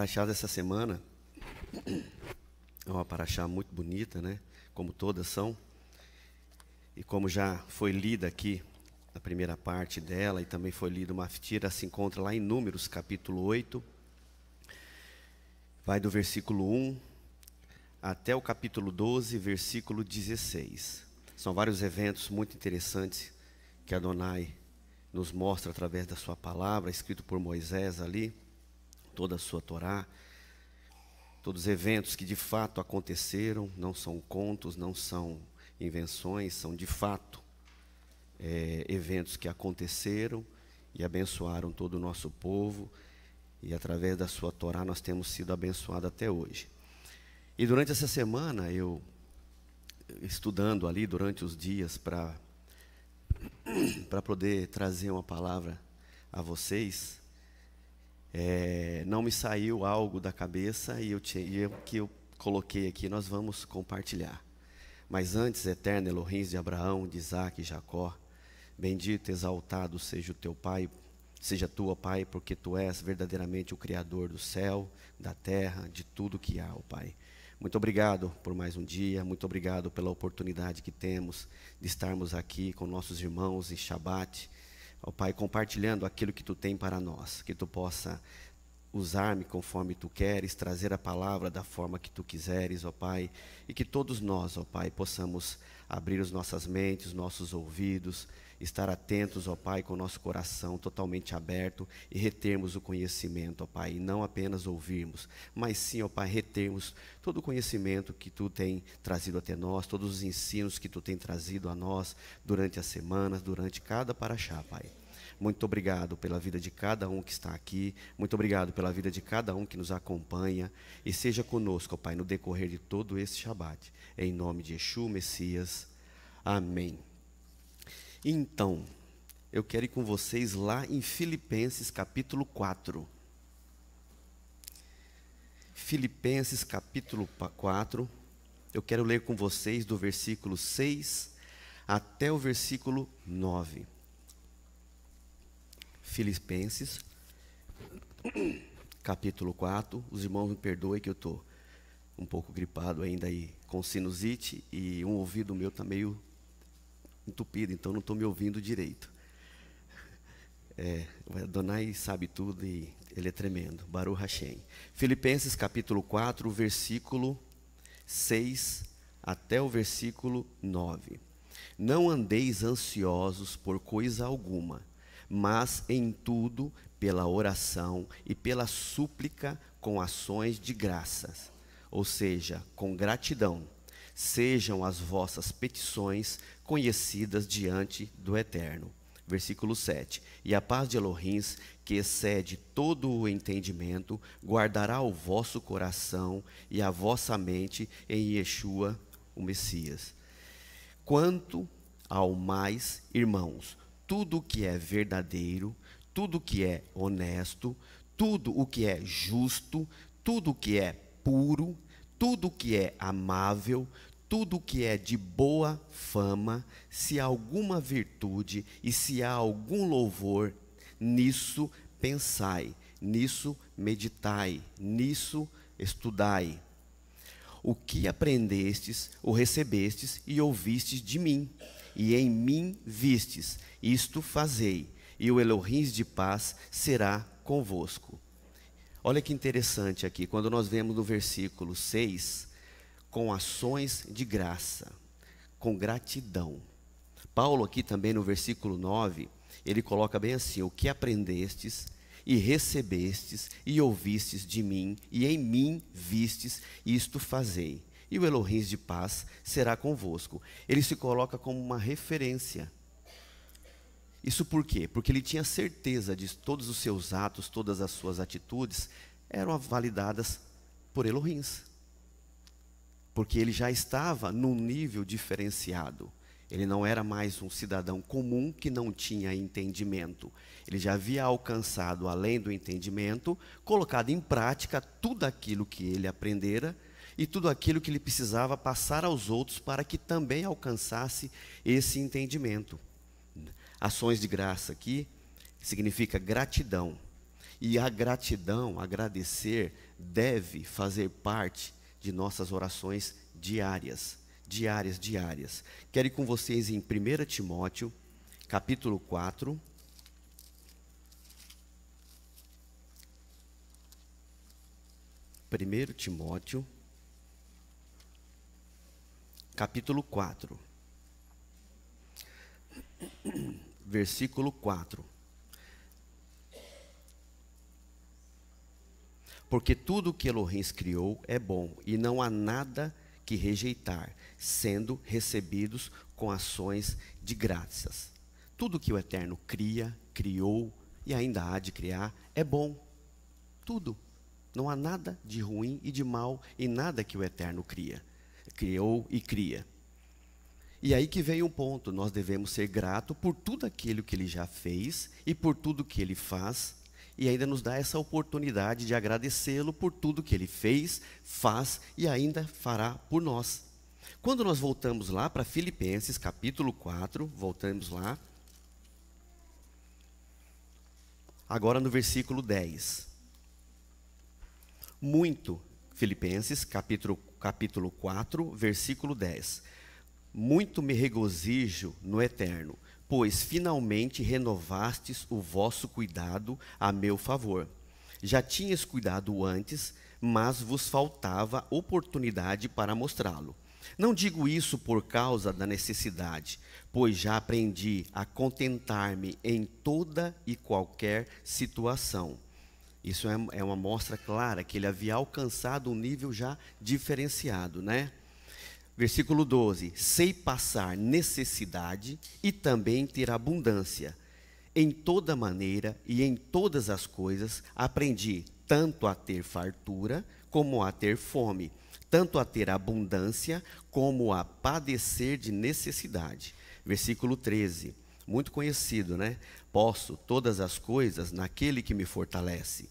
paraxá dessa semana é uma paraxá muito bonita, né? Como todas são. E como já foi lida aqui, a primeira parte dela, e também foi lido uma Maftira, se encontra lá em Números, capítulo 8. Vai do versículo 1 até o capítulo 12, versículo 16. São vários eventos muito interessantes que Adonai nos mostra através da sua palavra, escrito por Moisés ali, toda a sua Torá, todos os eventos que de fato aconteceram, não são contos, não são invenções, são de fato eventos que aconteceram e abençoaram todo o nosso povo, e através da sua Torá nós temos sido abençoados até hoje. E durante essa semana, eu estudando ali durante os dias para poder trazer uma palavra a vocês, não me saiu algo da cabeça e o que eu coloquei aqui nós vamos compartilhar. Mas antes, eterno Elohim de Abraão, de Isaac e Jacó, bendito e exaltado seja o teu Pai, seja tu, ó Pai, porque tu és verdadeiramente o Criador do céu, da terra, de tudo que há, ó Pai. Muito obrigado por mais um dia, muito obrigado pela oportunidade que temos de estarmos aqui com nossos irmãos em Shabat, ó Pai, compartilhando aquilo que tu tem para nós, que tu possa usar-me conforme tu queres, trazer a palavra da forma que tu quiseres, ó Pai, e que todos nós, ó Pai, possamos abrir as nossas mentes, os nossos ouvidos, estar atentos, ó Pai, com o nosso coração totalmente aberto e retermos o conhecimento, ó Pai, e não apenas ouvirmos, mas sim, ó Pai, retermos todo o conhecimento que tu tem trazido até nós, todos os ensinos que tu tem trazido a nós durante as semanas, durante cada paraxá, Pai. Muito obrigado pela vida de cada um que está aqui, muito obrigado pela vida de cada um que nos acompanha, e seja conosco, ó Pai, no decorrer de todo esse Shabat, em nome de Yeshua, Messias, amém. Então, eu quero ir com vocês lá em Filipenses capítulo 4. Filipenses capítulo 4, eu quero ler com vocês do versículo 6 até o versículo 9. Filipenses, capítulo 4, os irmãos me perdoem que eu estou um pouco gripado ainda aí, com sinusite, e um ouvido meu está meio entupido, então não estou me ouvindo direito. O Adonai sabe tudo e ele é tremendo, Baruch Hashem. Filipenses capítulo 4, versículo 6 até o versículo 9. Não andeis ansiosos por coisa alguma, mas em tudo, pela oração e pela súplica, com ações de graças, ou seja, com gratidão, sejam as vossas petições conhecidas diante do Eterno. Versículo 7. E a paz de Elohim, que excede todo o entendimento, guardará o vosso coração e a vossa mente em Yeshua, o Messias. Quanto ao mais, irmãos, tudo o que é verdadeiro, tudo o que é honesto, tudo o que é justo, tudo o que é puro, tudo o que é amável, tudo o que é de boa fama, se há alguma virtude e se há algum louvor, nisso pensai, nisso meditai, nisso estudai. O que aprendestes, o recebestes e ouvistes de mim, e em mim vistes, isto fazei, e o Elohim de paz será convosco. Olha que interessante aqui, quando nós vemos no versículo 6, com ações de graça, com gratidão. Paulo aqui também no versículo 9, ele coloca bem assim: o que aprendestes e recebestes e ouvistes de mim, e em mim vistes, isto fazei, e o Elohim de paz será convosco. Ele se coloca como uma referência. Isso por quê? Porque ele tinha certeza de todos os seus atos, todas as suas atitudes eram validadas por Elohim. Porque ele já estava num nível diferenciado. Ele não era mais um cidadão comum que não tinha entendimento. Ele já havia alcançado, além do entendimento, colocado em prática tudo aquilo que ele aprendera e tudo aquilo que ele precisava passar aos outros para que também alcançasse esse entendimento. Ações de graça aqui significa gratidão. E a gratidão, agradecer, deve fazer parte de nossas orações diárias. Diárias. Quero ir com vocês em 1 Timóteo, capítulo 4. 1 Timóteo, capítulo 4, versículo 4. Porque tudo que Elohim criou é bom, e não há nada que rejeitar, sendo recebidos com ações de graças. Tudo que o Eterno criou e ainda há de criar é bom. Tudo. Não há nada de ruim e de mal em nada que o Eterno criou e cria. E aí que vem um ponto, nós devemos ser gratos por tudo aquilo que Ele já fez e por tudo que Ele faz, e ainda nos dá essa oportunidade de agradecê-lo por tudo que Ele fez, faz e ainda fará por nós. Quando nós voltamos lá para Filipenses capítulo 4, voltamos lá, agora no versículo 10. Filipenses, capítulo 4, versículo 10. Muito me regozijo no Eterno, pois finalmente renovastes o vosso cuidado a meu favor. Já tinhas cuidado antes, mas vos faltava oportunidade para mostrá-lo. Não digo isso por causa da necessidade, pois já aprendi a contentar-me em toda e qualquer situação. Isso é uma mostra clara que ele havia alcançado um nível já diferenciado, né? Versículo 12. Sei passar necessidade e também ter abundância. Em toda maneira e em todas as coisas aprendi tanto a ter fartura como a ter fome, tanto a ter abundância como a padecer de necessidade. Versículo 13. Muito conhecido, né? Posso todas as coisas naquele que me fortalece.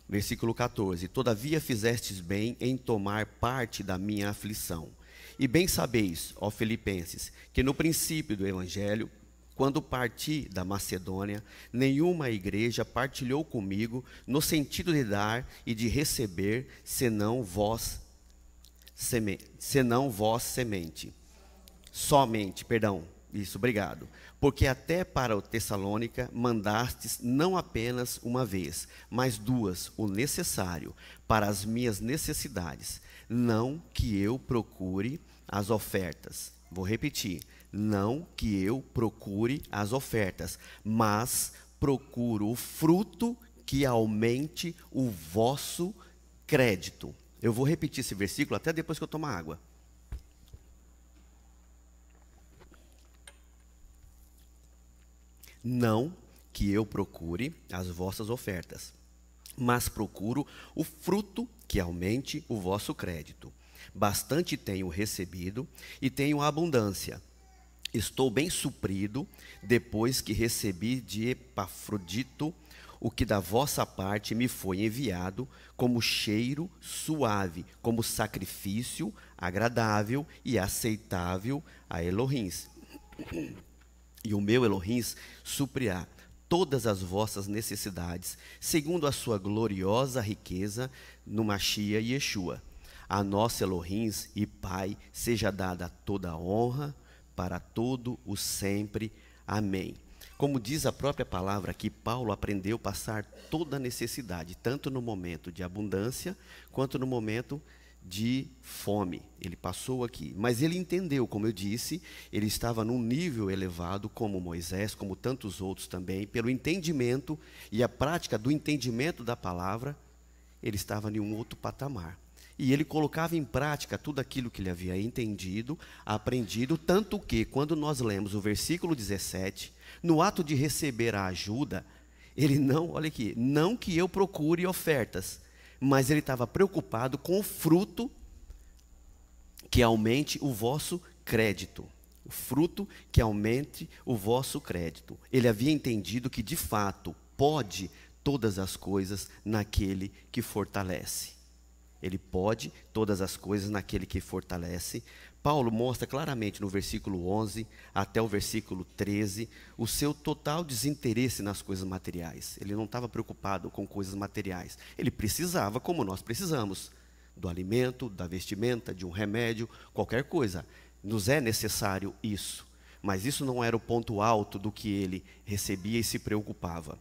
Versículo 14. Todavia fizestes bem em tomar parte da minha aflição. E bem sabeis, ó Filipenses, que no princípio do Evangelho, quando parti da Macedônia, nenhuma igreja partilhou comigo no sentido de dar e de receber, senão vós somente. Isso, obrigado. Porque até para o Tessalônica mandastes não apenas uma vez, mas duas, o necessário para as minhas necessidades. Não que eu procure as ofertas. Vou repetir. Não que eu procure as ofertas, mas procuro o fruto que aumente o vosso crédito. Eu vou repetir esse versículo até depois que eu tomar água. Não que eu procure as vossas ofertas, mas procuro o fruto que aumente o vosso crédito. Bastante tenho recebido e tenho abundância. Estou bem suprido depois que recebi de Epafrodito o que da vossa parte me foi enviado como cheiro suave, como sacrifício agradável e aceitável a Elohim. E o meu Elohim suprirá todas as vossas necessidades, segundo a sua gloriosa riqueza no Mashiach Yeshua. A nosso Elohim e Pai seja dada toda a honra para todo o sempre. Amém. Como diz a própria palavra aqui, Paulo aprendeu a passar toda a necessidade, tanto no momento de abundância, quanto no momento de fome. Ele passou aqui, mas ele entendeu, como eu disse, ele estava num nível elevado, como Moisés, como tantos outros também, pelo entendimento e a prática do entendimento da palavra, ele estava em um outro patamar. E ele colocava em prática tudo aquilo que ele havia entendido, aprendido, tanto que, quando nós lemos o versículo 17, no ato de receber a ajuda, ele não, olha aqui, não que eu procure ofertas, mas ele estava preocupado com o fruto que aumente o vosso crédito. O fruto que aumente o vosso crédito. Ele havia entendido que, de fato, pode todas as coisas naquele que fortalece. Ele pode todas as coisas naquele que fortalece. Paulo mostra claramente no versículo 11 até o versículo 13 o seu total desinteresse nas coisas materiais. Ele não estava preocupado com coisas materiais. Ele precisava, como nós precisamos, do alimento, da vestimenta, de um remédio, qualquer coisa. Nos é necessário isso. Mas isso não era o ponto alto do que ele recebia e se preocupava.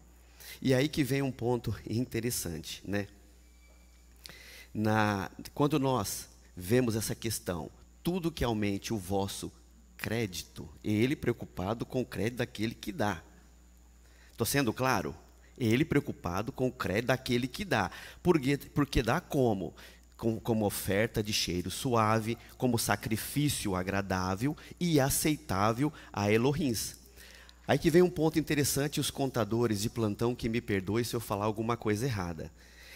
E aí que vem um ponto interessante, né? Quando nós vemos essa questão, tudo que aumente o vosso crédito, ele preocupado com o crédito daquele que dá. Estou sendo claro? Ele preocupado com o crédito daquele que dá. Porque dá como? Como oferta de cheiro suave, como sacrifício agradável e aceitável a Elohim. Aí que vem um ponto interessante, os contadores de plantão que me perdoem se eu falar alguma coisa errada.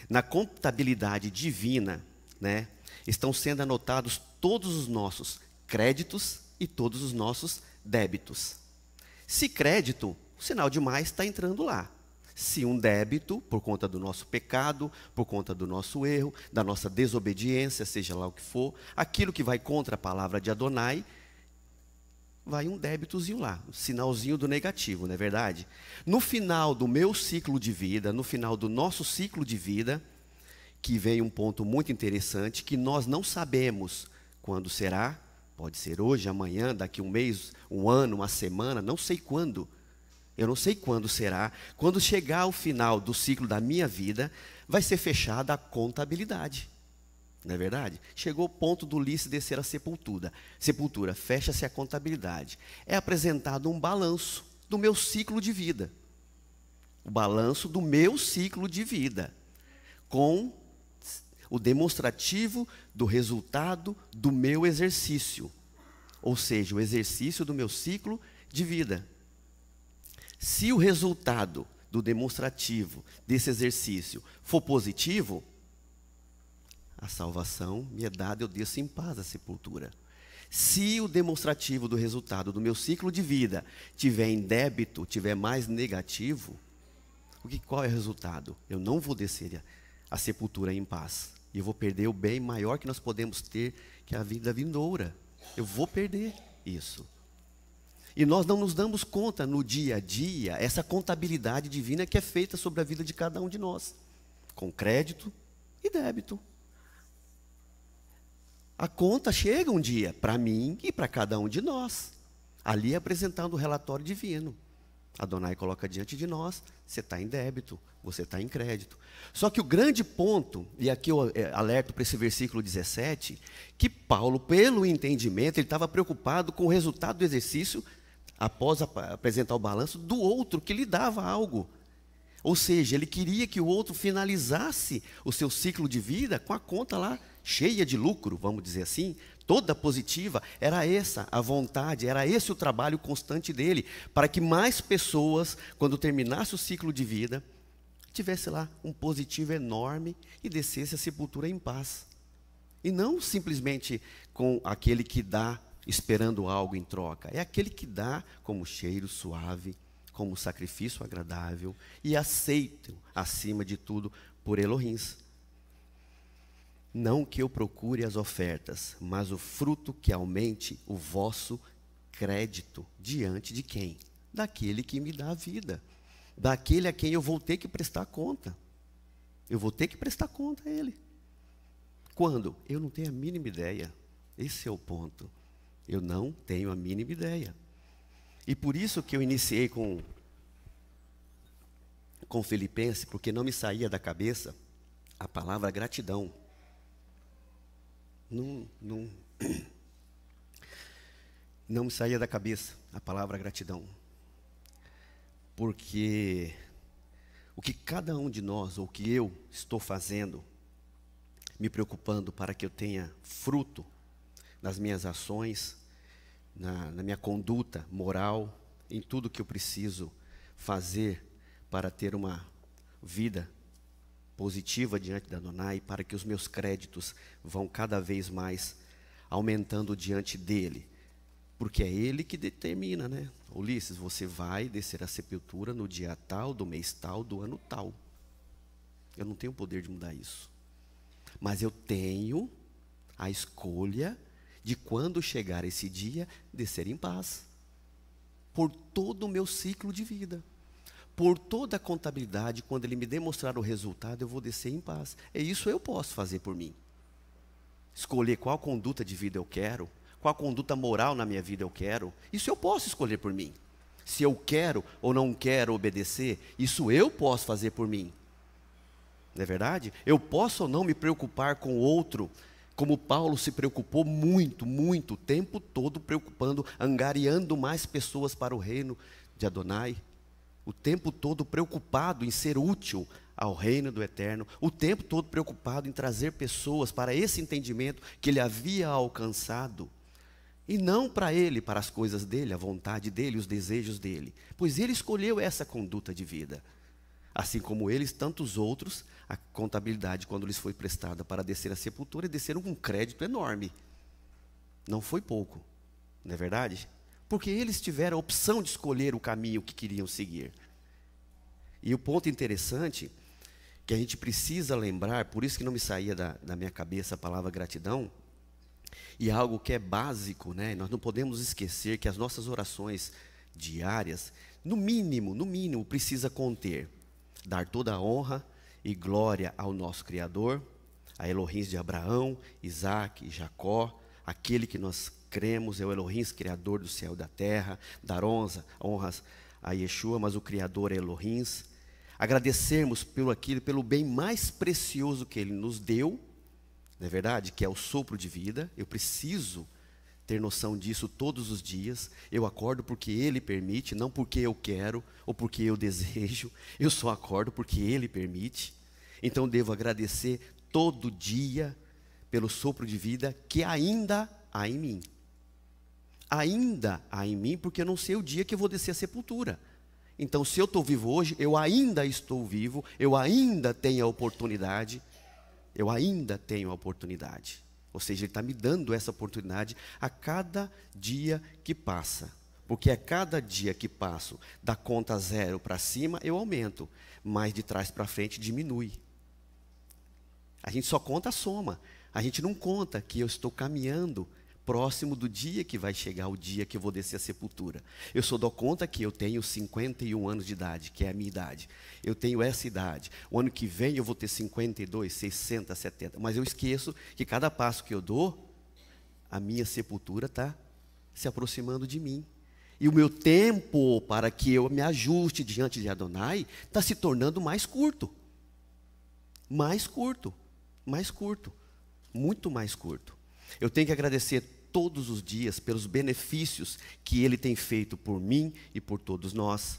Na contabilidade divina, né, estão sendo anotados todos os nossos créditos e todos os nossos débitos. Se crédito, o sinal de mais está entrando lá. Se um débito, por conta do nosso pecado, por conta do nosso erro, da nossa desobediência, seja lá o que for, aquilo que vai contra a palavra de Adonai, vai um débitozinho lá, um sinalzinho do negativo, não é verdade? No final do meu ciclo de vida, no final do nosso ciclo de vida, que vem um ponto muito interessante, que nós não sabemos quando será, pode ser hoje, amanhã, daqui um mês, um ano, uma semana, não sei quando. Eu não sei quando será. Quando chegar ao final do ciclo da minha vida, vai ser fechada a contabilidade. Não é verdade? Chegou o ponto do Ulisses descer a sepultura. Fecha-se a contabilidade. É apresentado um balanço do meu ciclo de vida. O balanço do meu ciclo de vida. Com o demonstrativo do resultado do meu exercício. Ou seja, o exercício do meu ciclo de vida. Se o resultado do demonstrativo desse exercício for positivo, a salvação me é dada, eu desço em paz à sepultura. Se o demonstrativo do resultado do meu ciclo de vida tiver em débito, tiver mais negativo, qual é o resultado? Eu não vou descer a sepultura em paz. E eu vou perder o bem maior que nós podemos ter, que é a vida vindoura. Eu vou perder isso. E nós não nos damos conta no dia a dia, essa contabilidade divina que é feita sobre a vida de cada um de nós. Com crédito e débito. A conta chega um dia para mim e para cada um de nós. Ali apresentando o relatório divino. Adonai coloca diante de nós, você está em débito, você está em crédito. Só que o grande ponto, e aqui eu alerto para esse versículo 17, que Paulo, pelo entendimento, ele estava preocupado com o resultado do exercício, após apresentar o balanço, do outro que lhe dava algo. Ou seja, ele queria que o outro finalizasse o seu ciclo de vida com a conta lá cheia de lucro, vamos dizer assim, toda positiva. Era essa a vontade, era esse o trabalho constante dele, para que mais pessoas, quando terminasse o ciclo de vida, tivesse lá um positivo enorme e descesse a sepultura em paz. E não simplesmente com aquele que dá esperando algo em troca, é aquele que dá como cheiro suave, como sacrifício agradável e aceito, acima de tudo, por Elohim. Não que eu procure as ofertas, mas o fruto que aumente o vosso crédito diante de quem? Daquele que me dá a vida, daquele a quem eu vou ter que prestar conta. Eu vou ter que prestar conta a ele. Quando? Eu não tenho a mínima ideia. Esse é o ponto. Eu não tenho a mínima ideia. E por isso que eu iniciei com Filipenses, porque não me saía da cabeça a palavra gratidão. Não me saía da cabeça a palavra gratidão. Porque o que cada um de nós, ou o que eu estou fazendo, me preocupando para que eu tenha fruto nas minhas ações, na minha conduta moral, em tudo que eu preciso fazer para ter uma vida positiva diante da Adonai, para que os meus créditos vão cada vez mais aumentando diante dele. Porque é ele que determina, né? Ulisses, você vai descer a sepultura no dia tal, do mês tal, do ano tal. Eu não tenho o poder de mudar isso. Mas eu tenho a escolha de, quando chegar esse dia, descer em paz. Por todo o meu ciclo de vida. Por toda a contabilidade, quando Ele me demonstrar o resultado, eu vou descer em paz. É isso eu posso fazer por mim. Escolher qual conduta de vida eu quero, qual conduta moral na minha vida eu quero, isso eu posso escolher por mim. Se eu quero ou não quero obedecer, isso eu posso fazer por mim. Não é verdade? Eu posso ou não me preocupar com o outro, como Paulo se preocupou muito, muito, o tempo todo preocupando, angariando mais pessoas para o reino de Adonai. O tempo todo preocupado em ser útil ao reino do Eterno, o tempo todo preocupado em trazer pessoas para esse entendimento que ele havia alcançado, e não para ele, para as coisas dele, a vontade dele, os desejos dele, pois ele escolheu essa conduta de vida. Assim como eles, tantos outros, a contabilidade, quando lhes foi prestada para descer à sepultura, desceram com um crédito enorme. Não foi pouco, não é verdade? Porque eles tiveram a opção de escolher o caminho que queriam seguir. E o ponto interessante, que a gente precisa lembrar, por isso que não me saía da minha cabeça a palavra gratidão, e algo que é básico, né? Nós não podemos esquecer que as nossas orações diárias, no mínimo, precisa conter: dar toda a honra e glória ao nosso Criador, a Elohim de Abraão, Isaac e Jacó, aquele que nós cremos é o Elohim, Criador do céu e da terra, dar honras a Yeshua, mas o Criador é Elohim. Agradecermos pelo bem mais precioso que Ele nos deu, não é verdade? Que é o sopro de vida. Eu preciso ter noção disso todos os dias. Eu acordo porque Ele permite, não porque eu quero ou porque eu desejo. Eu só acordo porque Ele permite. Então devo agradecer todo dia pelo sopro de vida que ainda há em mim. Ainda há em mim, porque eu não sei o dia que eu vou descer à sepultura. Então, se eu estou vivo hoje, eu ainda estou vivo, eu ainda tenho a oportunidade. Ou seja, Ele está me dando essa oportunidade a cada dia que passa. Porque a cada dia que passo, da conta 0 para cima, eu aumento. Mas de trás para frente diminui. A gente só conta a soma. A gente não conta que eu estou caminhando próximo do dia que vai chegar, o dia que eu vou descer à sepultura. Eu só dou conta que eu tenho 51 anos de idade, que é a minha idade. Eu tenho essa idade. O ano que vem eu vou ter 52, 60, 70. Mas eu esqueço que cada passo que eu dou, a minha sepultura está se aproximando de mim. E o meu tempo para que eu me ajuste diante de Adonai está se tornando mais curto. Mais curto. Muito mais curto. Eu tenho que agradecer todos os dias pelos benefícios que Ele tem feito por mim e por todos nós.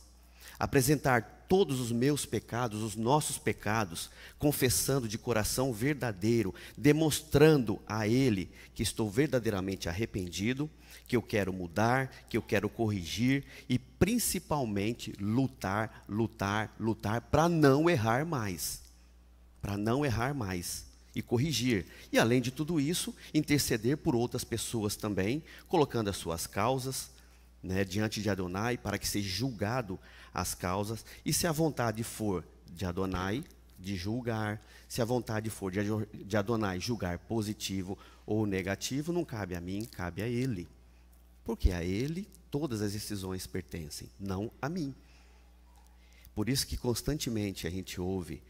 Apresentar todos os meus pecados, os nossos pecados, confessando de coração verdadeiro, demonstrando a Ele que estou verdadeiramente arrependido, que eu quero mudar, que eu quero corrigir e principalmente lutar para não errar mais. E corrigir. E além de tudo isso, interceder por outras pessoas também, colocando as suas causas, né, diante de Adonai, para que seja julgado as causas. E se a vontade for de Adonai, de julgar, se a vontade for de Adonai julgar positivo ou negativo, não cabe a mim, cabe a Ele. Porque a Ele todas as decisões pertencem, não a mim. Por isso que constantemente a gente ouve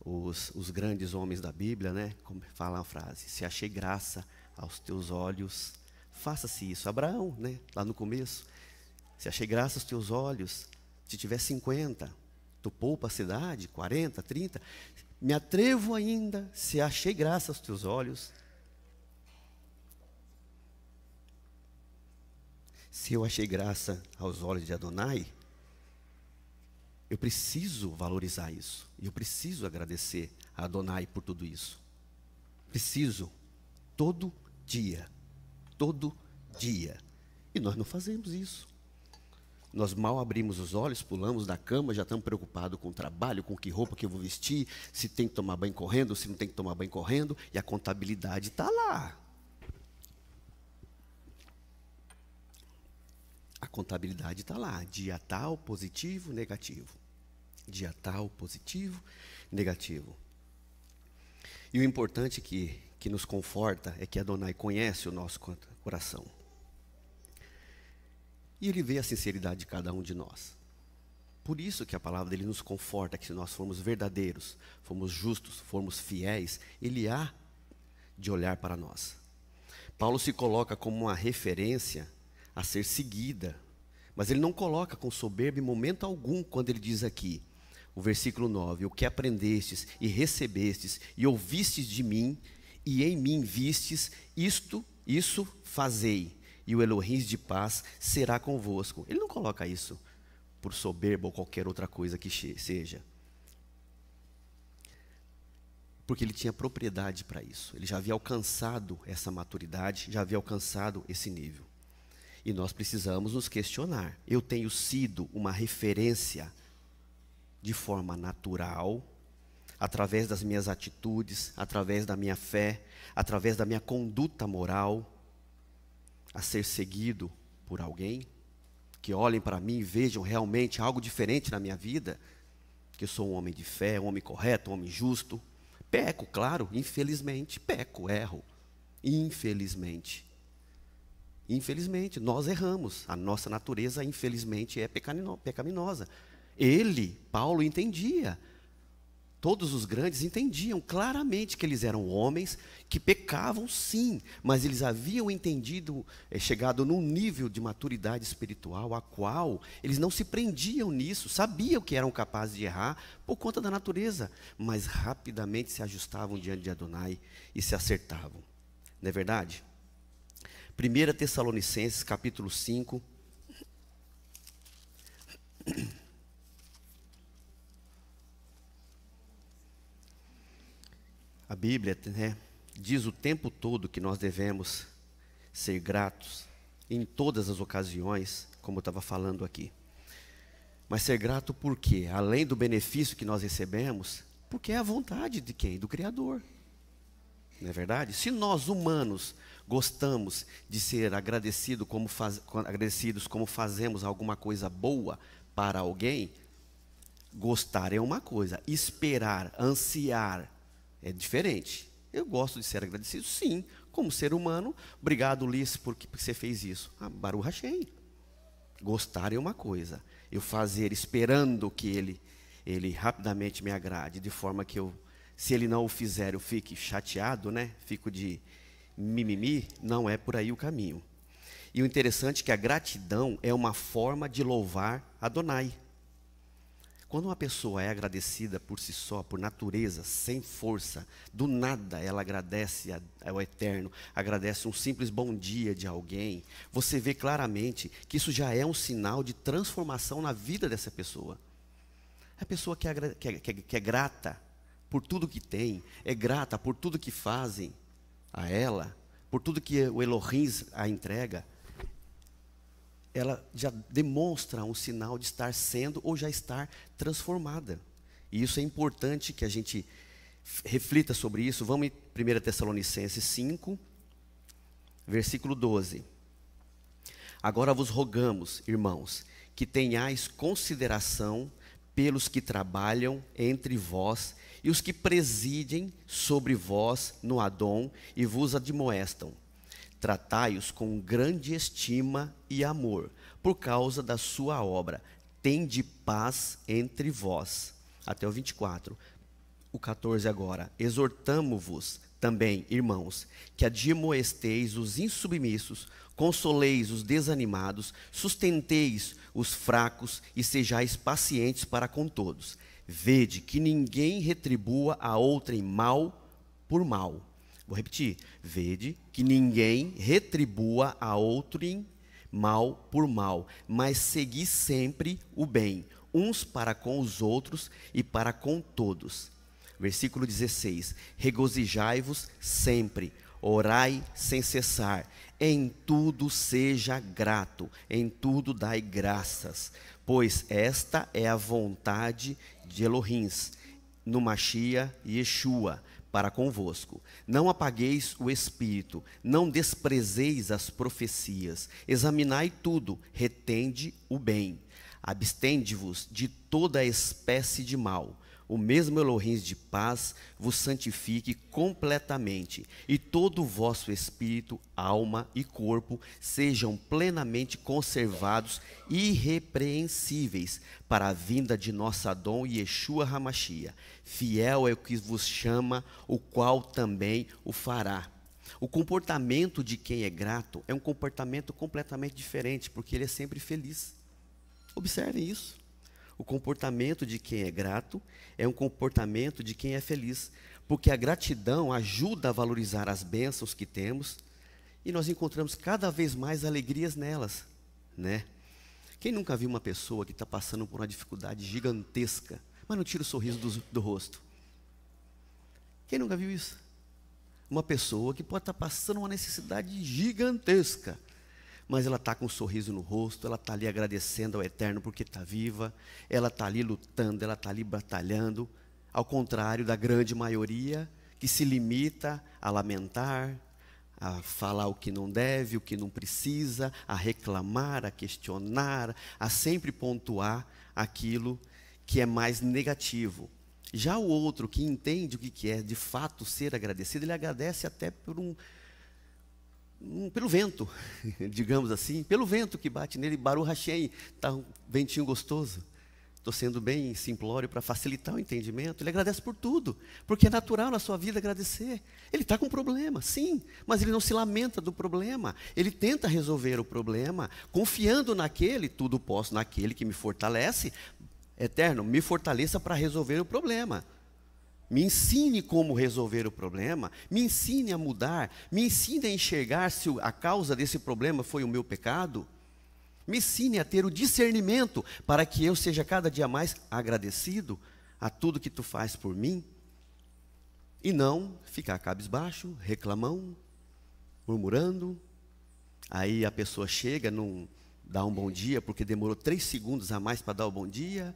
os grandes homens da Bíblia, né, como fala a frase: se achei graça aos teus olhos, faça-se isso. Abraão, né, lá no começo: se achei graça aos teus olhos, se tiver 50, tu poupa a cidade, 40, 30, me atrevo ainda, se achei graça aos teus olhos. Se eu achei graça aos olhos de Adonai, eu preciso valorizar isso. E eu preciso agradecer a Adonai por tudo isso. Preciso. Todo dia. Todo dia. E nós não fazemos isso. Nós mal abrimos os olhos, pulamos da cama, já estamos preocupados com o trabalho, com que roupa que eu vou vestir, se tem que tomar banho correndo, se não tem que tomar banho correndo, e a contabilidade está lá. A contabilidade está lá, dia tal, positivo, negativo. Dia tal, positivo, negativo. E o importante que nos conforta é que Adonai conhece o nosso coração. E Ele vê a sinceridade de cada um de nós. Por isso que a palavra dele nos conforta, que se nós formos verdadeiros, formos justos, formos fiéis, Ele há de olhar para nós. Paulo se coloca como uma referência a ser seguida, mas ele não coloca com soberba em momento algum quando ele diz aqui, o versículo 9, o que aprendestes e recebestes e ouvistes de mim e em mim vistes, isso fazei, e o Elohim de paz será convosco. Ele não coloca isso por soberba ou qualquer outra coisa que seja. Porque ele tinha propriedade para isso. Ele já havia alcançado essa maturidade, já havia alcançado esse nível. E nós precisamos nos questionar. Eu tenho sido uma referência de forma natural, através das minhas atitudes, através da minha fé, através da minha conduta moral, a ser seguido por alguém? Que olhem para mim e vejam realmente algo diferente na minha vida? Que eu sou um homem de fé, um homem correto, um homem justo. Peco, claro, infelizmente, peco, erro. Infelizmente. Infelizmente, nós erramos. A nossa natureza, infelizmente, é pecaminosa. Ele, Paulo, entendia. Todos os grandes entendiam claramente que eles eram homens que pecavam sim, mas eles haviam entendido, chegado num nível de maturidade espiritual a qual eles não se prendiam nisso, sabiam que eram capazes de errar por conta da natureza, mas rapidamente se ajustavam diante de Adonai e se acertavam. Não é verdade? 1 Tessalonicenses capítulo 5. A Bíblia, diz o tempo todo que nós devemos ser gratos em todas as ocasiões, como eu estava falando aqui. Mas ser grato por quê? Além do benefício que nós recebemos, porque é a vontade de quem? Do Criador. Não é verdade? Se nós humanos gostamos de ser agradecidos como fazemos alguma coisa boa para alguém, gostar é uma coisa, esperar, ansiar, é diferente. Eu gosto de ser agradecido, sim, como ser humano. Obrigado, Ulisses, porque você fez isso. Baruch Hashem. Gostar é uma coisa. Eu fazer esperando que ele rapidamente me agrade, de forma que se ele não o fizer, eu fique chateado, né? Fico de mimimi, não é por aí o caminho. E o interessante é que a gratidão é uma forma de louvar Adonai. Quando uma pessoa é agradecida por si só, por natureza, sem força, do nada ela agradece ao Eterno, agradece um simples bom dia de alguém, você vê claramente que isso já é um sinal de transformação na vida dessa pessoa. A pessoa que é grata por tudo que tem, é grata por tudo que fazem a ela, por tudo que o Elohim a entrega, ela já demonstra um sinal de estar sendo ou já estar transformada. E isso é importante que a gente reflita sobre isso. Vamos em 1 Tessalonicenses 5, versículo 12. Agora vos rogamos, irmãos, que tenhais consideração pelos que trabalham entre vós e os que presidem sobre vós no Adom e vos admoestam. Tratai-os com grande estima e amor, por causa da sua obra. Tende paz entre vós. Até o 24. O 14 agora. Exortamo-vos também, irmãos, que admoesteis os insubmissos, consoleis os desanimados, sustenteis os fracos e sejais pacientes para com todos. Vede que ninguém retribua a outrem mal por mal. Vou repetir. Vede que ninguém retribua a outrem mal por mal, mas segui sempre o bem, uns para com os outros e para com todos. Versículo 16. Regozijai-vos sempre, orai sem cessar, em tudo seja grato, em tudo dai graças, pois esta é a vontade de Elohim, no Mashiach Yeshua, para convosco. Não apagueis o espírito, não desprezeis as profecias, examinai tudo, retende o bem, abstende-vos de toda espécie de mal. o mesmo Elohim de paz vos santifique completamente, e todo o vosso espírito, alma e corpo sejam plenamente conservados, irrepreensíveis, para a vinda de nosso Adão Yeshua Hamashia. Fiel é o que vos chama, o qual também o fará. O comportamento de quem é grato é um comportamento completamente diferente, porque ele é sempre feliz. Observem isso. O comportamento de quem é grato é um comportamento de quem é feliz, porque a gratidão ajuda a valorizar as bênçãos que temos e nós encontramos cada vez mais alegrias nelas, né? Quem nunca viu uma pessoa que está passando por uma dificuldade gigantesca, mas não tira o sorriso do rosto? Quem nunca viu isso? Uma pessoa que pode estar passando uma necessidade gigantesca, mas ela está com um sorriso no rosto, ela está ali agradecendo ao Eterno porque está viva, ela está ali lutando, ela está ali batalhando, ao contrário da grande maioria que se limita a lamentar, a falar o que não deve, o que não precisa, a reclamar, a questionar, a sempre pontuar aquilo que é mais negativo. Já o outro que entende o que é de fato ser agradecido, ele agradece até pelo vento, digamos assim, pelo vento que bate nele. Baruch Hashem, está um ventinho gostoso. Estou sendo bem simplório para facilitar o entendimento. Ele agradece por tudo, porque é natural na sua vida agradecer. Ele está com um problema, sim, mas ele não se lamenta do problema. Ele tenta resolver o problema, confiando naquele, tudo posso naquele que me fortalece. Eterno, me fortaleça para resolver o problema. Me ensine como resolver o problema, me ensine a mudar, me ensine a enxergar se a causa desse problema foi o meu pecado. Me ensine a ter o discernimento para que eu seja cada dia mais agradecido a tudo que tu faz por mim. E não ficar cabisbaixo, reclamão, murmurando. Aí a pessoa chega, não dá um bom dia, porque demorou 3 segundos a mais para dar o bom dia.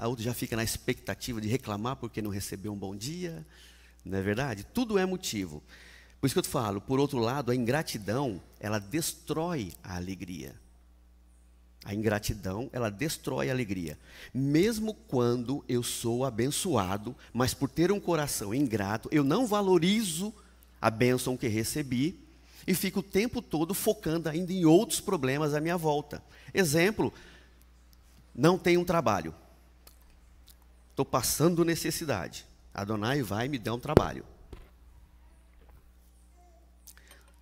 A outra já fica na expectativa de reclamar porque não recebeu um bom dia. Não é verdade? Tudo é motivo. Por isso que eu te falo, por outro lado, a ingratidão, ela destrói a alegria. A ingratidão, ela destrói a alegria. Mesmo quando eu sou abençoado, mas por ter um coração ingrato, eu não valorizo a bênção que recebi e fico o tempo todo focando ainda em outros problemas à minha volta. Exemplo, não tenho um trabalho. Estou passando necessidade. Adonai vai me dar um trabalho.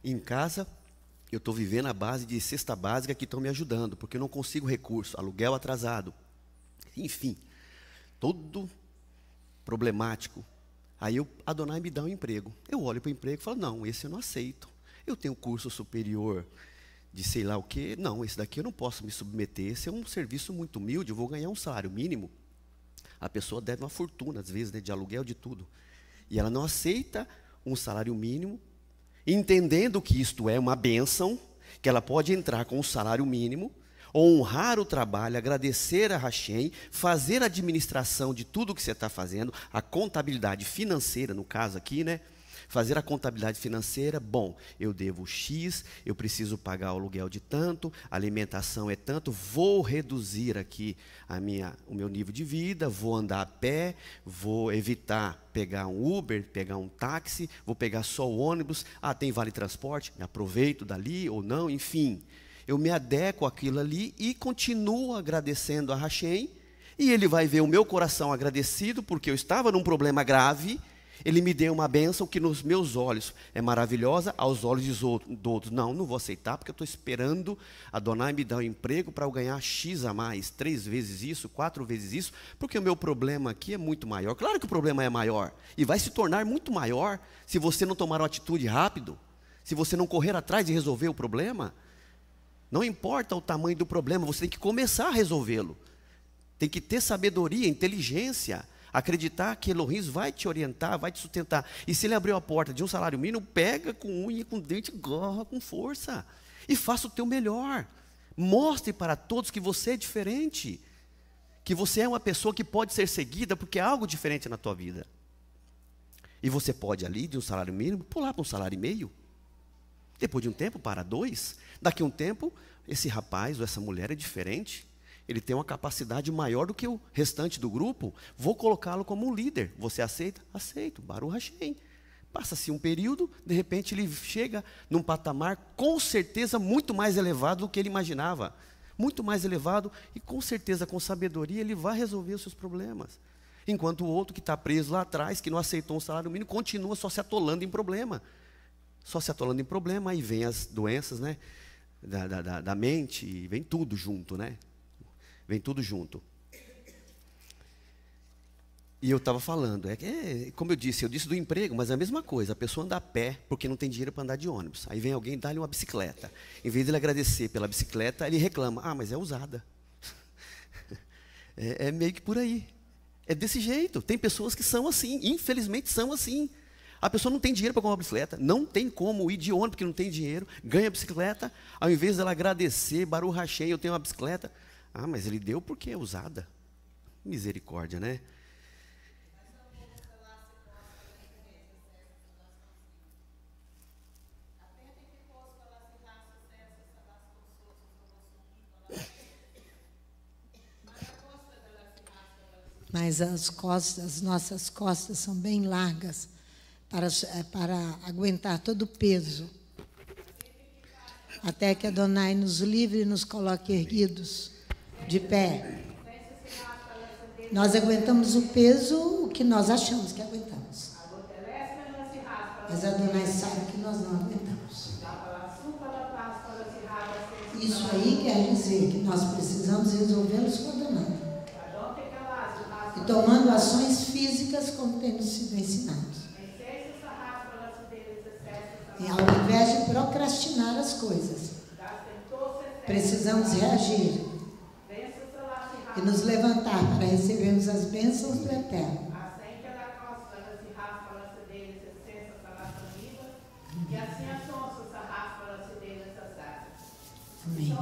Em casa, eu estou vivendo a base de cesta básica que estão me ajudando, porque eu não consigo recurso, aluguel atrasado. Enfim, todo problemático. Aí Adonai me dá um emprego. Eu olho para o emprego e falo, não, esse eu não aceito. Eu tenho curso superior de sei lá o quê. Não, esse daqui eu não posso me submeter. Esse é um serviço muito humilde, eu vou ganhar um salário mínimo. A pessoa deve uma fortuna, às vezes, né, de aluguel, de tudo. E ela não aceita um salário mínimo, entendendo que isto é uma bênção, que ela pode entrar com um salário mínimo, honrar o trabalho, agradecer a Hashem, fazer a administração de tudo que você está fazendo, a contabilidade financeira, no caso aqui, né? Fazer a contabilidade financeira, bom, eu devo X, eu preciso pagar o aluguel de tanto, a alimentação é tanto, vou reduzir aqui o meu nível de vida, vou andar a pé, vou evitar pegar um Uber, pegar um táxi, vou pegar só o ônibus, tem vale transporte, me aproveito dali ou não, enfim. Eu me adequo àquilo ali e continuo agradecendo a Hashem, e ele vai ver o meu coração agradecido, porque eu estava num problema grave. Ele me deu uma bênção que nos meus olhos é maravilhosa, aos olhos do outro. Não vou aceitar, porque eu estou esperando Adonai me dar um emprego para eu ganhar X a mais, 3 vezes isso, 4 vezes isso, porque o meu problema aqui é muito maior. Claro que o problema é maior, e vai se tornar muito maior se você não tomar uma atitude rápido, se você não correr atrás de resolver o problema. Não importa o tamanho do problema, você tem que começar a resolvê-lo. Tem que ter sabedoria, inteligência, acreditar que Elohim vai te orientar, vai te sustentar. E se ele abriu a porta de um salário mínimo, pega com unha, com dente, gorra com força. E faça o teu melhor. Mostre para todos que você é diferente. Que você é uma pessoa que pode ser seguida, porque há algo diferente na tua vida. E você pode ali, de um salário mínimo, pular para um salário e meio. Depois de um tempo, para 2. Daqui a um tempo, esse rapaz ou essa mulher é diferente. ele tem uma capacidade maior do que o restante do grupo, vou colocá-lo como um líder. Você aceita? Aceito. Baruch Hashem. Passa-se um período, de repente ele chega num patamar com certeza muito mais elevado do que ele imaginava. Muito mais elevado e com certeza com sabedoria ele vai resolver os seus problemas. Enquanto o outro que está preso lá atrás, que não aceitou um salário mínimo, continua só se atolando em problema. Só se atolando em problema, aí vem as doenças, né, da mente, e vem tudo junto, né? Vem tudo junto. E eu estava falando, como eu disse do emprego, mas é a mesma coisa. A pessoa anda a pé porque não tem dinheiro para andar de ônibus. Aí vem alguém e dá-lhe uma bicicleta. Em vez de ele agradecer pela bicicleta, ele reclama. Ah, mas é usada. É meio que por aí. É desse jeito. Tem pessoas que são assim, infelizmente são assim. A pessoa não tem dinheiro para comprar uma bicicleta, não tem como ir de ônibus porque não tem dinheiro, ganha a bicicleta, ao invés dela agradecer, Baruch Hashem, eu tenho uma bicicleta. Ah, mas ele deu porque é usada. Misericórdia, né? Mas as nossas costas são bem largas para aguentar todo o peso. Até que Adonai nos livre e nos coloque erguidos, de pé. Nós aguentamos o peso que nós achamos que aguentamos. Mas Adonai sabe que nós não aguentamos. Isso aí quer dizer que nós precisamos resolvê-los com Adonai. E tomando ações físicas como temos sido ensinados. E ao invés de procrastinar as coisas, precisamos reagir e nos levantar para recebermos as bênçãos do Eterno. Amém.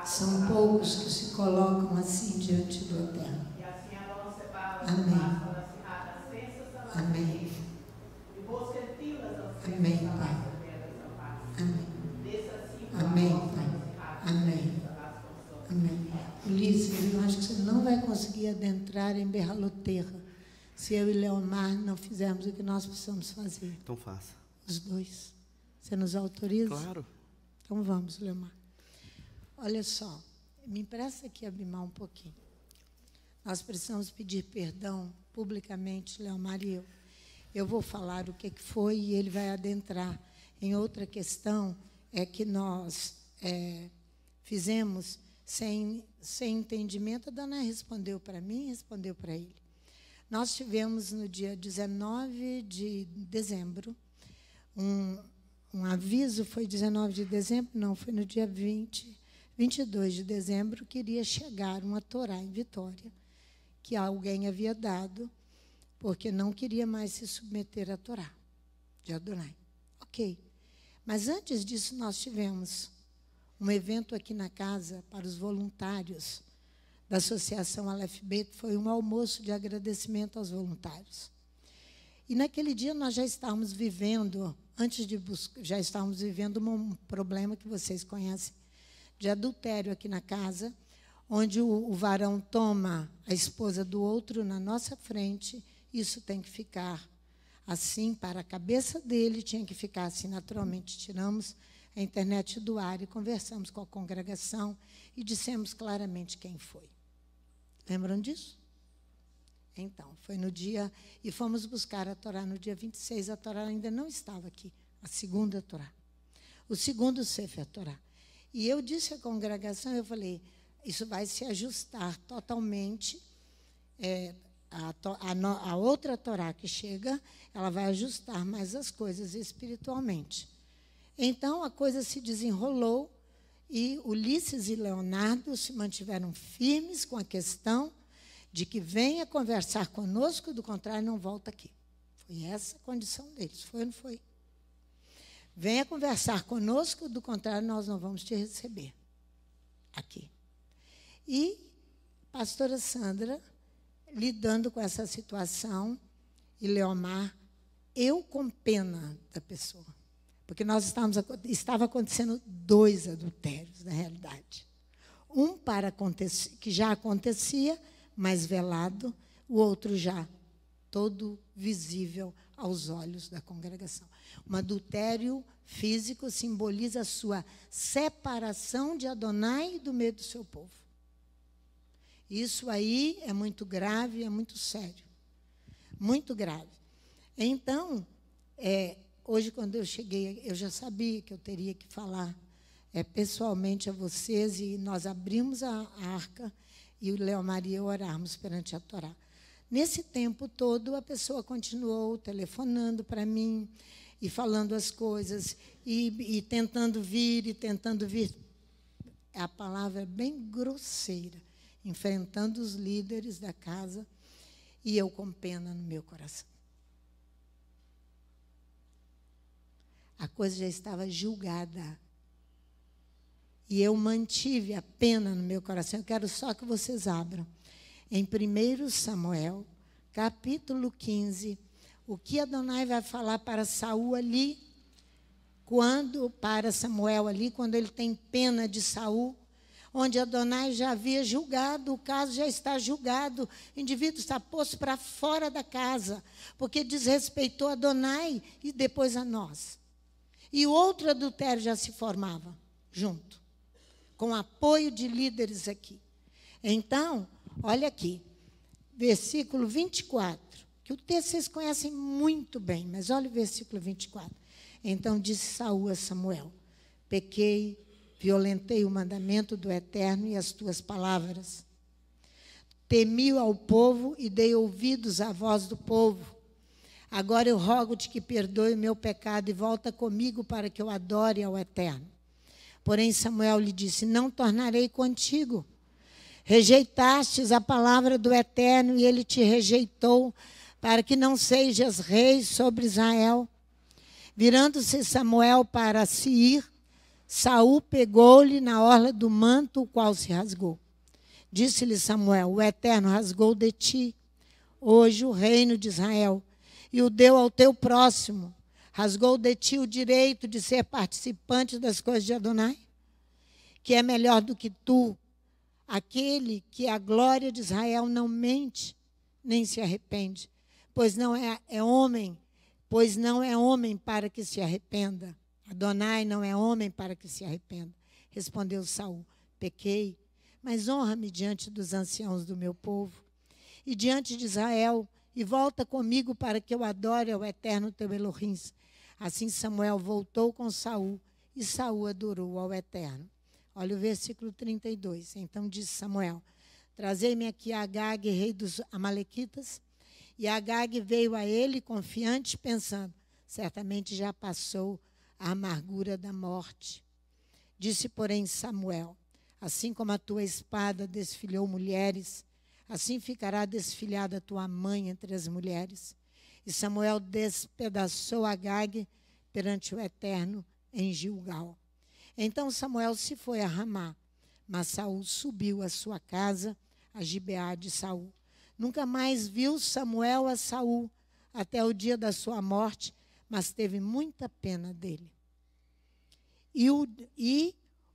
São poucos que se colocam assim diante do Eterno. Amém. Amém. Amém, Pai. Amém. Amém, Pai. Amém. Amém. Ulisses, eu acho que você não vai conseguir adentrar em Berraloterra se eu e Leomar não fizermos o que nós precisamos fazer. Então faça. Os dois. Você nos autoriza? Claro. Então vamos, Leomar. Olha só, me empresta aqui, Abimar, um pouquinho. Nós precisamos pedir perdão publicamente, Leomar e eu. Eu vou falar o que foi e ele vai adentrar em outra questão que nós fizemos sem entendimento. A dona respondeu para mim, respondeu para ele. Nós tivemos no dia 19 de dezembro, um aviso, foi 19 de dezembro? Não, foi no dia 22 de dezembro, que iria chegar uma Torá em Vitória, que alguém havia dado, porque não queria mais se submeter à Torá de Adonai. Ok. Mas antes disso, nós tivemos um evento aqui na casa para os voluntários da Associação Aleph Bet, foi um almoço de agradecimento aos voluntários. E naquele dia nós já estávamos vivendo, já estávamos vivendo um problema que vocês conhecem, de adultério aqui na casa, onde o varão toma a esposa do outro na nossa frente. Isso tem que ficar assim, para a cabeça dele, tinha que ficar assim naturalmente. Tiramos a internet do ar e conversamos com a congregação e dissemos claramente quem foi. Lembram disso? Então, foi no dia, e fomos buscar a Torá no dia 26, a Torá ainda não estava aqui, a segunda Torá, o segundo Sefer Torá. E eu disse à congregação, eu falei, isso vai se ajustar totalmente, a outra Torá que chega, ela vai ajustar mais as coisas espiritualmente. Então, a coisa se desenrolou, e Ulisses e Leonardo se mantiveram firmes com a questão de que venha conversar conosco, do contrário, não volta aqui. Foi essa a condição deles, foi ou não foi? Venha conversar conosco, do contrário, nós não vamos te receber aqui. E pastora Sandra, lidando com essa situação, e Leomar, eu com pena da pessoa, porque estava acontecendo 2 adultérios, na realidade. que já acontecia, mas velado, o outro já todo visível aos olhos da congregação. Um adultério físico simboliza a sua separação de Adonai do meio do seu povo. Isso aí é muito grave, é muito sério. Muito grave. Então, hoje, quando eu cheguei, eu já sabia que eu teria que falar pessoalmente a vocês, e nós abrimos a arca e o Leomar e eu orarmos perante a Torá. Nesse tempo todo, a pessoa continuou telefonando para mim e falando as coisas, e tentando vir, a palavra é bem grosseira, enfrentando os líderes da casa, e eu com pena no meu coração. A coisa já estava julgada. E eu mantive a pena no meu coração. Eu quero só que vocês abram. Em 1 Samuel, capítulo 15, o que Adonai vai falar para Saul ali, para Samuel ali, quando ele tem pena de Saul, onde Adonai já havia julgado, o caso já está julgado, o indivíduo está posto para fora da casa, porque desrespeitou Adonai e depois a nós. E o outro adultério já se formava junto, com apoio de líderes aqui. Então, olha aqui, versículo 24, que o texto vocês conhecem muito bem, mas olha o versículo 24. Então disse Saul a Samuel: pequei, violentei o mandamento do Eterno e as tuas palavras. Temi ao povo e dei ouvidos à voz do povo. Agora eu rogo-te que perdoe o meu pecado e volta comigo para que eu adore ao Eterno. Porém Samuel lhe disse: não tornarei contigo. Rejeitastes a palavra do Eterno e ele te rejeitou, para que não sejas rei sobre Israel. Virando-se Samuel para se ir, Saul pegou-lhe na orla do manto, o qual se rasgou. Disse-lhe Samuel: o Eterno rasgou de ti hoje o reino de Israel e o deu ao teu próximo. Rasgou de ti o direito de ser participante das coisas de Adonai, que é melhor do que tu, aquele que a glória de Israel não mente, nem se arrepende, pois não é homem para que se arrependa. Adonai não é homem para que se arrependa. Respondeu Saul: pequei, mas honra-me diante dos anciãos do meu povo e diante de Israel, e volta comigo para que eu adore ao Eterno teu Elohim. Assim Samuel voltou com Saul, e Saul adorou ao Eterno. Olha o versículo 32. Então disse Samuel: trazei-me aqui Agag, rei dos Amalequitas. E Agag veio a ele confiante, pensando: certamente já passou a amargura da morte. Disse, porém, Samuel: assim como a tua espada desfilhou mulheres, assim ficará desfilhada tua mãe entre as mulheres. E Samuel despedaçou Agag perante o Eterno em Gilgal. Então Samuel se foi a Ramá, mas Saul subiu à sua casa, a Gibeá de Saul. Nunca mais viu Samuel a Saul até o dia da sua morte, mas teve muita pena dele. E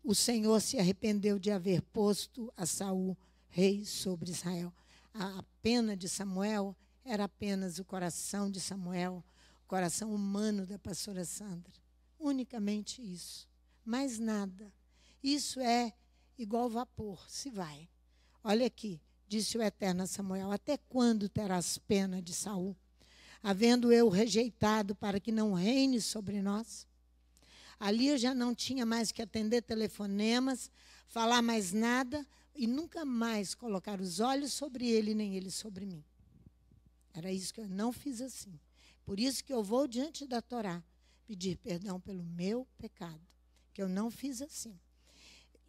o Senhor se arrependeu de haver posto a Saul rei sobre Israel. A pena de Samuel era apenas o coração de Samuel, o coração humano da pastora Sandra. Unicamente isso. Mais nada. Isso é igual vapor, se vai. Olha aqui, disse o Eterno a Samuel: até quando terás pena de Saul, havendo eu rejeitado para que não reine sobre nós? Ali eu já não tinha mais que atender telefonemas, falar mais nada e nunca mais colocar os olhos sobre ele, nem ele sobre mim. Era isso que eu não fiz assim. Por isso que eu vou diante da Torá pedir perdão pelo meu pecado, que eu não fiz assim.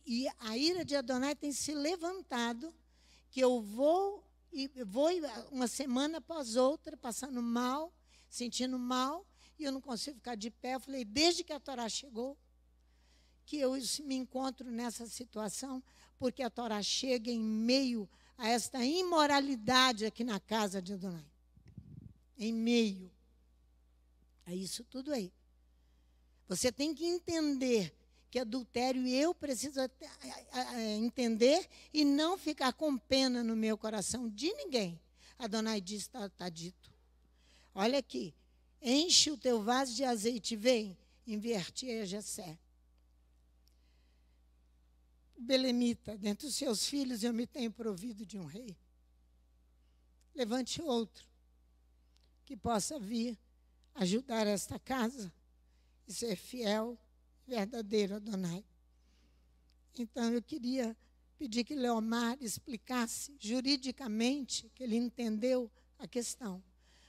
E a ira de Adonai tem se levantado, que eu vou uma semana após outra, passando mal, sentindo mal, e eu não consigo ficar de pé. Eu falei, desde que a Torá chegou, que eu me encontro nessa situação, porque a Torá chega em meio a esta imoralidade aqui na casa de Adonai. Em meio a isso tudo aí. Você tem que entender que adultério eu preciso entender e não ficar com pena no meu coração de ninguém. Adonai diz, está dito. Olha aqui, enche o teu vaso de azeite, vem, inverte a Jessé. Belemita, dentre os seus filhos eu me tenho provido de um rei. Levante outro que possa vir ajudar esta casa e ser fiel, verdadeiro, Adonai. Então, eu queria pedir que Leomar explicasse juridicamente, que ele entendeu a questão.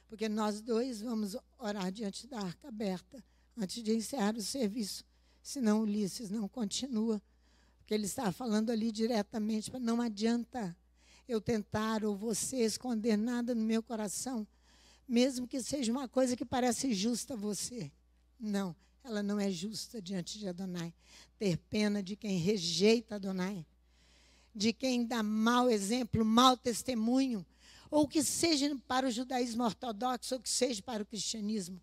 Porque nós dois vamos orar diante da arca aberta, antes de encerrar o serviço. Senão Ulisses não continua. Porque ele está falando ali diretamente, não adianta eu tentar ou você esconder nada no meu coração, mesmo que seja uma coisa que parece justa a você. Não, ela não é justa diante de Adonai. Ter pena de quem rejeita Adonai, de quem dá mau exemplo, mau testemunho, ou que seja para o judaísmo ortodoxo, ou que seja para o cristianismo.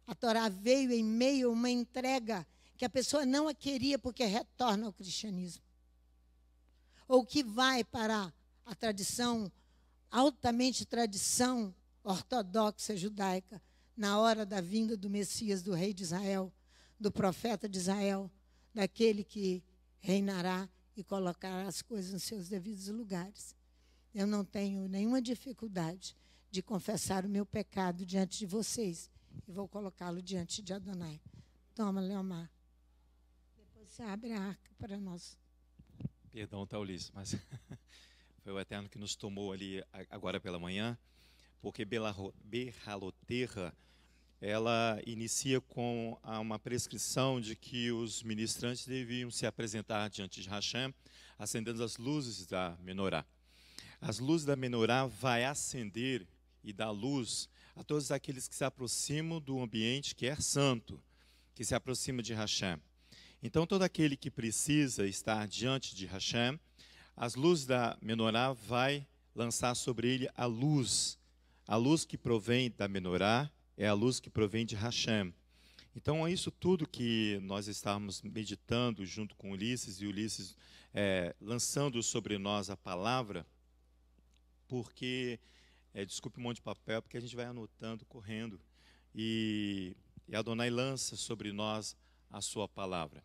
A Torá veio em meio a uma entrega que a pessoa não a queria porque retorna ao cristianismo. Ou que vai para a tradição, altamente tradição ortodoxa judaica, na hora da vinda do Messias, do rei de Israel, do profeta de Israel, daquele que reinará e colocará as coisas nos seus devidos lugares. Eu não tenho nenhuma dificuldade de confessar o meu pecado diante de vocês e vou colocá-lo diante de Adonai. Toma, Leomar. Depois você abre a arca para nós. Perdão, tá, Ulisses, mas foi o Eterno que nos tomou ali agora pela manhã, porque Berhaloterra, ela inicia com uma prescrição de que os ministrantes deviam se apresentar diante de Hashem, acendendo as luzes da menorá. As luzes da menorá vai acender e dar luz a todos aqueles que se aproximam do ambiente que é santo, que se aproxima de Hashem. Então, todo aquele que precisa estar diante de Hashem, as luzes da menorá vai lançar sobre ele a luz. A luz que provém da menorá é a luz que provém de Hashem. Então, é isso tudo que nós estávamos meditando junto com Ulisses, e Ulisses lançando sobre nós a palavra, porque, desculpe um monte de papel, porque a gente vai anotando, correndo, e Adonai lança sobre nós a sua palavra,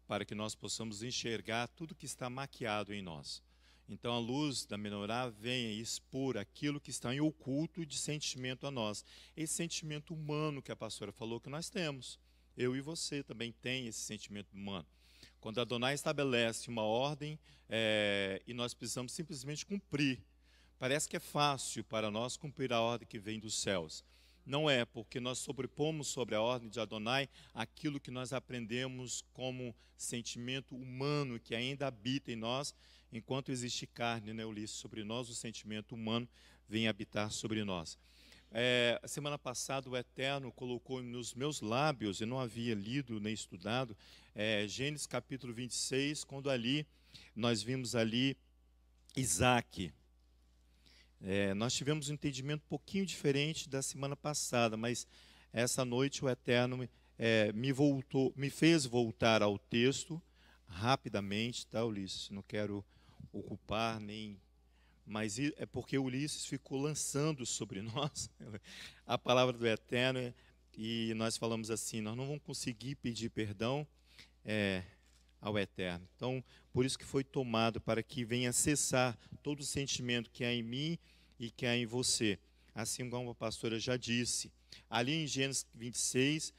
para que nós possamos enxergar tudo que está maquiado em nós. Então a luz da menorá vem expor aquilo que está em oculto de sentimento a nós. Esse sentimento humano que a pastora falou que nós temos. Eu e você também tem esse sentimento humano. Quando Adonai estabelece uma ordem e nós precisamos simplesmente cumprir. Parece que é fácil para nós cumprir a ordem que vem dos céus. Não é, porque nós sobrepomos sobre a ordem de Adonai aquilo que nós aprendemos como sentimento humano que ainda habita em nós, enquanto existe carne, né, Ulisses? Sobre nós o sentimento humano vem habitar sobre nós. A semana passada o Eterno colocou nos meus lábios, eu não havia lido nem estudado, Gênesis capítulo 26, quando ali nós vimos ali Isaac. Nós tivemos um entendimento um pouquinho diferente da semana passada, mas essa noite o Eterno me fez voltar ao texto rapidamente, tá, Ulisses? Não quero ocupar nem, mas é porque Ulisses ficou lançando sobre nós a palavra do Eterno, e nós falamos assim: nós não vamos conseguir pedir perdão ao Eterno. Então, por isso que foi tomado, para que venha cessar todo o sentimento que há em mim e que há em você. Assim como a pastora já disse, ali em Gênesis 26,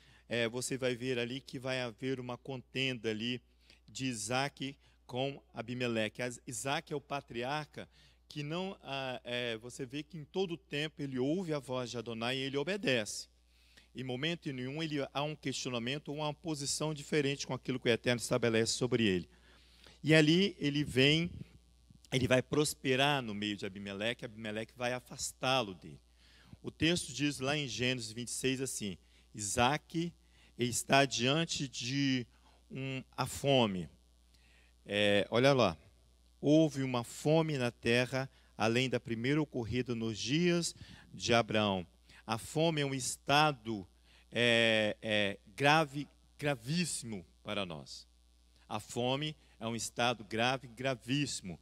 você vai ver ali que vai haver uma contenda ali de Isaac com Abimeleque. Isaac é o patriarca que não, você vê que em todo tempo ele ouve a voz de Adonai e ele obedece. Em momento nenhum há um questionamento ou uma posição diferente com aquilo que o Eterno estabelece sobre ele. E ali ele vai prosperar no meio de Abimeleque vai afastá-lo dele. O texto diz lá em Gênesis 26 assim: Isaac está diante de a fome. Olha lá, houve uma fome na terra, além da primeira ocorrida nos dias de Abraão. A fome é um estado gravíssimo para nós. A fome é um estado grave, gravíssimo.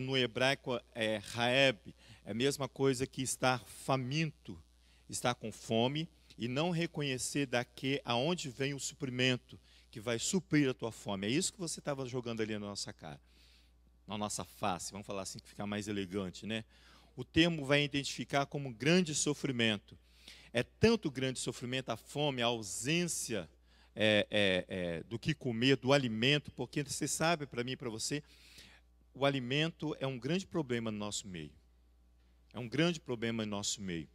No hebraico é raeb, é a mesma coisa que estar faminto, estar com fome e não reconhecer daqui aonde vem o suprimento que vai suprir a tua fome. É isso que você estava jogando ali na nossa cara, na nossa face, vamos falar assim que fica mais elegante, né? O termo vai identificar como grande sofrimento. É tanto grande sofrimento a fome, a ausência do que comer, do alimento, porque você sabe, para mim e para você, o alimento é um grande problema no nosso meio. É um grande problema no nosso meio.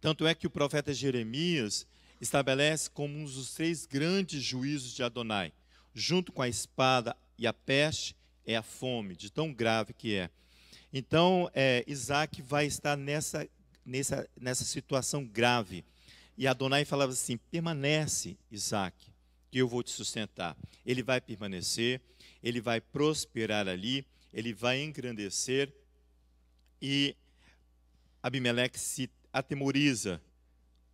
Tanto é que o profeta Jeremias estabelece como um dos 3 grandes juízos de Adonai, junto com a espada e a peste, é a fome, de tão grave que é. Então, Isaac vai estar nessa situação grave. E Adonai falava assim: permanece, Isaac, que eu vou te sustentar. Ele vai permanecer, ele vai prosperar ali, ele vai engrandecer. E Abimeleque se atemoriza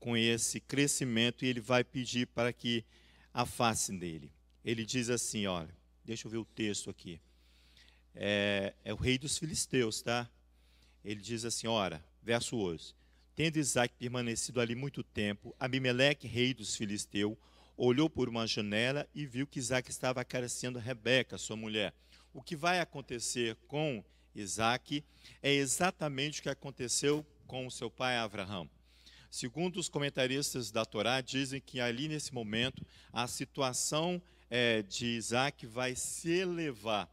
com esse crescimento e ele vai pedir para que afastem dele. Ele diz assim, olha, deixa eu ver o texto aqui. É o rei dos filisteus, tá? Ele diz assim, ora, verso 11. Tendo Isaac permanecido ali muito tempo, Abimeleque, rei dos filisteus, olhou por uma janela e viu que Isaac estava acariciando Rebeca, sua mulher. O que vai acontecer com Isaac é exatamente o que aconteceu com o seu pai Abraão. Segundo os comentaristas da Torá, dizem que ali nesse momento a situação de Isaac vai se elevar,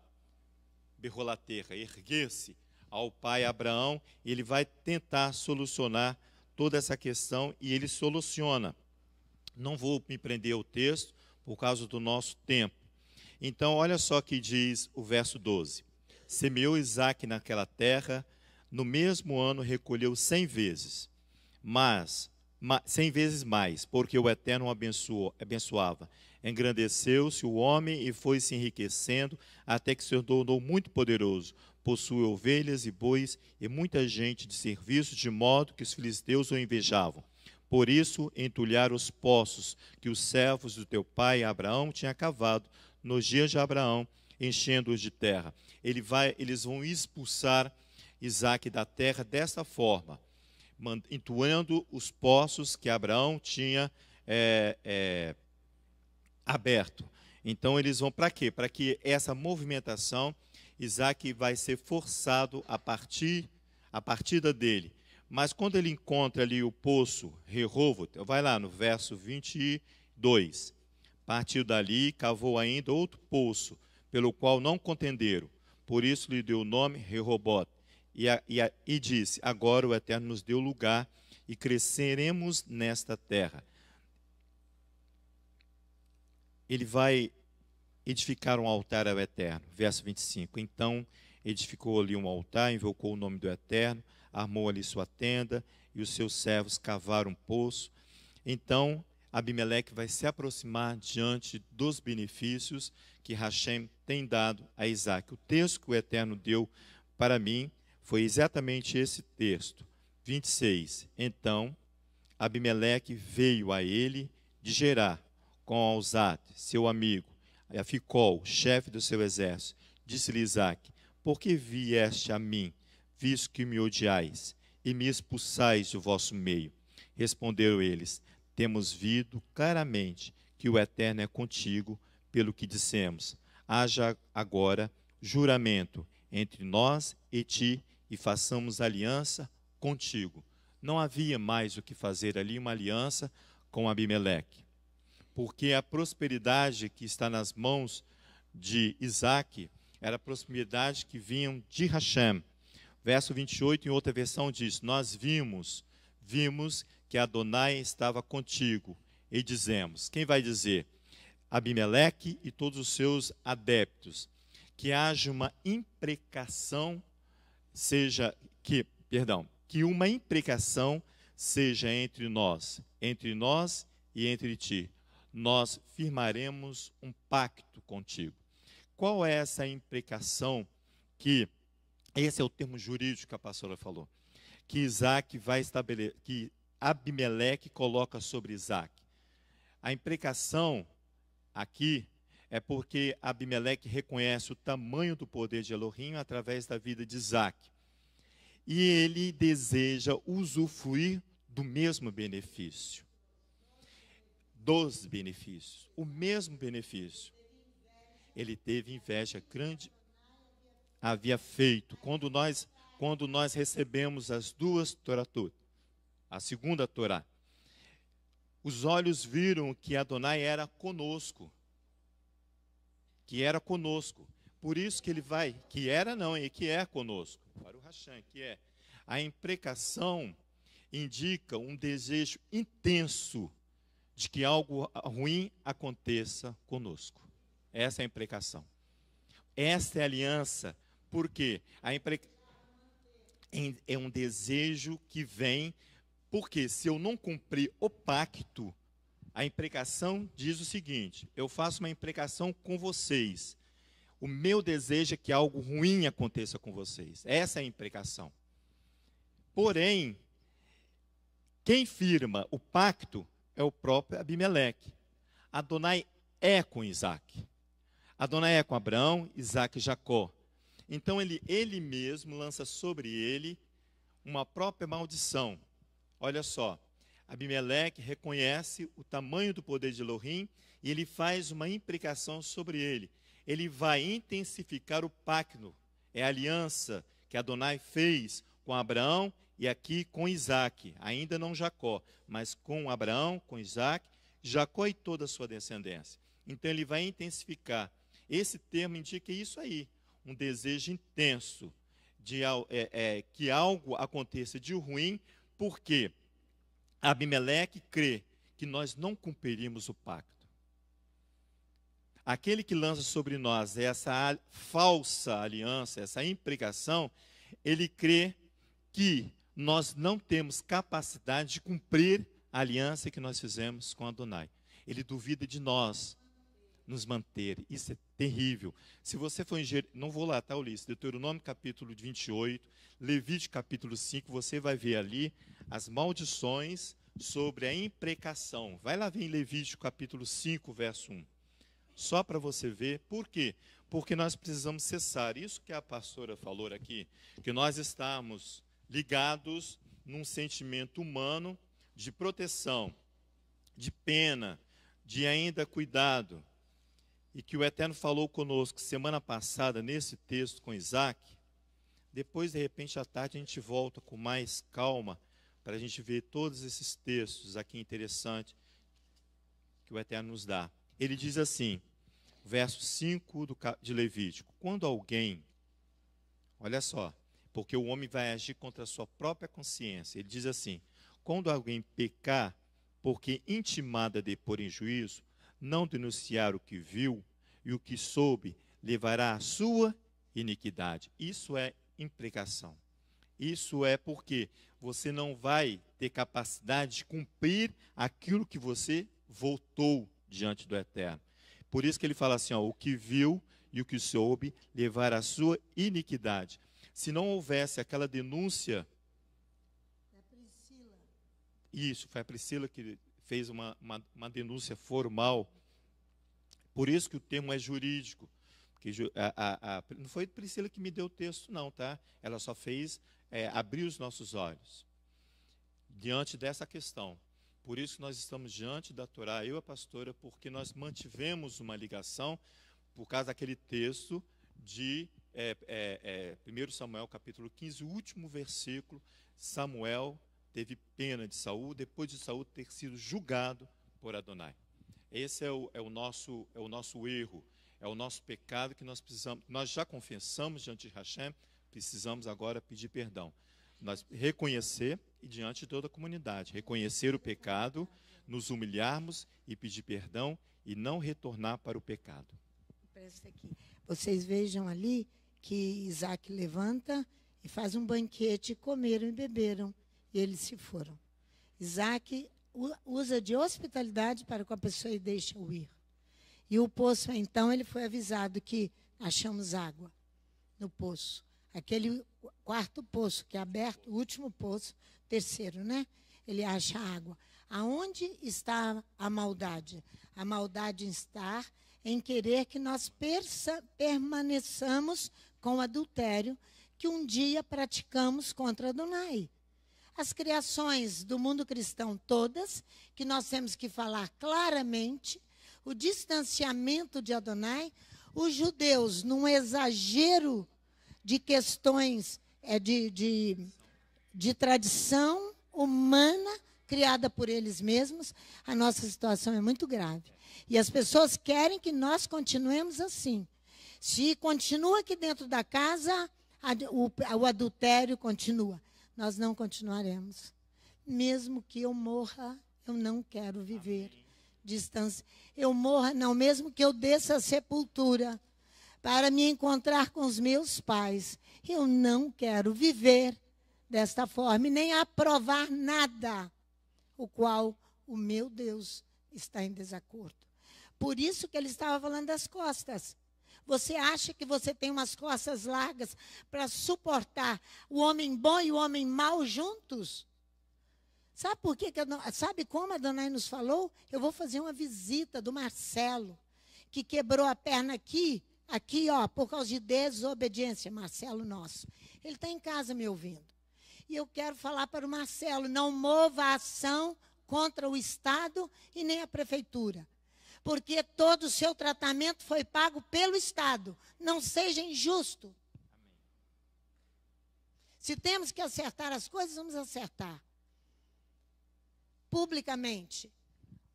berrolaterra, erguer-se ao pai Abraão, e ele vai tentar solucionar toda essa questão e ele soluciona. Não vou me prender ao texto por causa do nosso tempo. Então, olha só que diz o verso 12. Semeou Isaac naquela terra, no mesmo ano recolheu 100 vezes, 100 vezes mais, porque o Eterno o abençoava. Engrandeceu-se o homem e foi se enriquecendo, até que se tornou muito poderoso. Possui ovelhas e bois e muita gente de serviço, de modo que os filisteus o invejavam. Por isso, entulharam os poços que os servos do teu pai Abraão tinham cavado nos dias de Abraão, enchendo-os de terra. Eles vão expulsar Isaac da terra desta forma, entulhando os poços que Abraão tinha aberto. Então, eles vão para quê? Para que essa movimentação, Isaac vai ser forçado a partida dele. Mas quando ele encontra ali o poço Rehovot, vai lá no verso 22. Partiu dali, cavou ainda outro poço, pelo qual não contenderam. Por isso lhe deu o nome Rehoboth. E disse, agora o Eterno nos deu lugar e cresceremos nesta terra. Ele vai edificar um altar ao Eterno. Verso 25. Então edificou ali um altar, invocou o nome do Eterno, armou ali sua tenda, e os seus servos cavaram um poço. Então Abimeleque vai se aproximar diante dos benefícios que Hashem tem dado a Isaac. O texto que o Eterno deu para mim foi exatamente esse texto. 26. Então Abimeleque veio a ele de Gerar, com Alzate, seu amigo, a Ficol, chefe do seu exército. Disse-lhe Isaac, por que vieste a mim, visto que me odiais, e me expulsais do vosso meio? Responderam eles, temos visto claramente que o Eterno é contigo, pelo que dissemos. Haja agora juramento entre nós e ti, e façamos aliança contigo. Não havia mais o que fazer ali, uma aliança com Abimeleque, porque a prosperidade que está nas mãos de Isaac era a prosperidade que vinha de Hashem. Verso 28, em outra versão, diz, nós vimos que Adonai estava contigo, e dizemos, quem vai dizer? Abimeleque e todos os seus adeptos, que haja uma imprecação, que uma imprecação seja entre nós e entre ti. Nós firmaremos um pacto contigo. Qual é essa imprecação que, esse é o termo jurídico que a pastora falou, que Isaac vai estabelecer, que Abimeleque coloca sobre Isaac? A imprecação aqui é porque Abimeleque reconhece o tamanho do poder de Elohim através da vida de Isaac. E ele deseja usufruir do mesmo benefício. Dos benefícios. O mesmo benefício. Ele teve inveja grande. Havia feito. Quando nós recebemos as duas Toratot, a segunda Torá, os olhos viram que Adonai era conosco. Que era conosco. Por isso que ele vai, que era não, e que é conosco. Baruch Hashem, que é. A imprecação indica um desejo intenso de que algo ruim aconteça conosco. Essa é a imprecação. Esta é a aliança, porque é um desejo que vem, porque se eu não cumprir o pacto, a imprecação diz o seguinte: eu faço uma imprecação com vocês. O meu desejo é que algo ruim aconteça com vocês. Essa é a imprecação. Porém, quem firma o pacto é o próprio Abimeleque. Adonai é com Isaac. Adonai é com Abraão, Isaac e Jacó. Então ele mesmo lança sobre ele uma própria maldição. Olha só, Abimeleque reconhece o tamanho do poder de Elohim e ele faz uma imprecação sobre ele. Ele vai intensificar o pacto, é a aliança que Adonai fez com Abraão e aqui com Isaac, ainda não Jacó, mas com Abraão, com Isaac, Jacó e toda a sua descendência. Então ele vai intensificar. Esse termo indica isso aí, um desejo intenso de que algo aconteça de ruim, porque Abimeleque crê que nós não cumpriríamos o pacto. Aquele que lança sobre nós essa falsa aliança, essa imprecação, ele crê que nós não temos capacidade de cumprir a aliança que nós fizemos com Adonai. Ele duvida de nós nos manter. Isso é terrível. Se você for em não vou lá, tá, Ulisses? Deuteronômio capítulo 28, Levítico capítulo 5, você vai ver ali as maldições sobre a imprecação. Vai lá ver em Levítico capítulo 5, verso 1. Só para você ver. Por quê? Porque nós precisamos cessar. Isso que a pastora falou aqui, que nós estamos ligados num sentimento humano de proteção, de pena, de ainda cuidado. E que o Eterno falou conosco semana passada, nesse texto com Isaac. Depois, de repente, à tarde, a gente volta com mais calma para a gente ver todos esses textos aqui interessantes que o Eterno nos dá. Ele diz assim, verso 5 de Levítico: quando alguém, olha só, porque o homem vai agir contra a sua própria consciência. Ele diz assim: quando alguém pecar, porque intimada de pôr em juízo, não denunciar o que viu e o que soube, levará a sua iniquidade. Isso é imprecação. Isso é porque você não vai ter capacidade de cumprir aquilo que você votou diante do Eterno. Por isso que ele fala assim, ó, o que viu e o que soube, levar a sua iniquidade. Se não houvesse aquela denúncia... É Priscila. Isso, foi a Priscila que fez uma denúncia formal. Por isso que o termo é jurídico. Porque não foi Priscila que me deu o texto, não, tá? Ela só fez abrir os nossos olhos diante dessa questão. Por isso que nós estamos diante da Torá, eu e a pastora, porque nós mantivemos uma ligação por causa daquele texto de 1 Samuel, capítulo 15, o último versículo. Samuel teve pena de Saul, depois de Saul ter sido julgado por Adonai. Esse é o nosso erro, é o nosso pecado que nós precisamos. Nós já confessamos diante de Hashem, precisamos agora pedir perdão. Nós reconhecer, e diante de toda a comunidade, reconhecer o pecado, nos humilharmos e pedir perdão e não retornar para o pecado. Presta aqui. Vocês vejam ali que Isaac levanta e faz um banquete, comeram e beberam, e eles se foram. Isaac usa de hospitalidade para com a pessoa e deixa-o ir. E o poço, então, ele foi avisado que achamos água no poço. Aquele quarto poço que é aberto, o último poço, terceiro, né? Ele acha água. A Aonde está a maldade? A maldade está em querer que nós permaneçamos com o adultério que um dia praticamos contra Adonai. As criações do mundo cristão todas, que nós temos que falar claramente, o distanciamento de Adonai, os judeus, num exagero de questões de tradição humana, criada por eles mesmos, a nossa situação é muito grave. E as pessoas querem que nós continuemos assim. Se continua aqui dentro da casa, o adultério continua. Nós não continuaremos. Mesmo que eu morra, eu não quero viver distância. Eu morra, não, mesmo que eu desça a sepultura para me encontrar com os meus pais, eu não quero viver desta forma e nem aprovar nada o qual o meu Deus está em desacordo. Por isso que ele estava falando das costas. Você acha que você tem umas costas largas para suportar o homem bom e o homem mau juntos? Sabe por quê? Sabe como a Adonai nos falou? Eu vou fazer uma visita do Marcelo, que quebrou a perna aqui, ó, por causa de desobediência. Marcelo nosso. Ele está em casa me ouvindo. E eu quero falar para o Marcelo, não mova a ação contra o Estado e nem a Prefeitura. Porque todo o seu tratamento foi pago pelo Estado. Não seja injusto. Amém. Se temos que acertar as coisas, vamos acertar. Publicamente.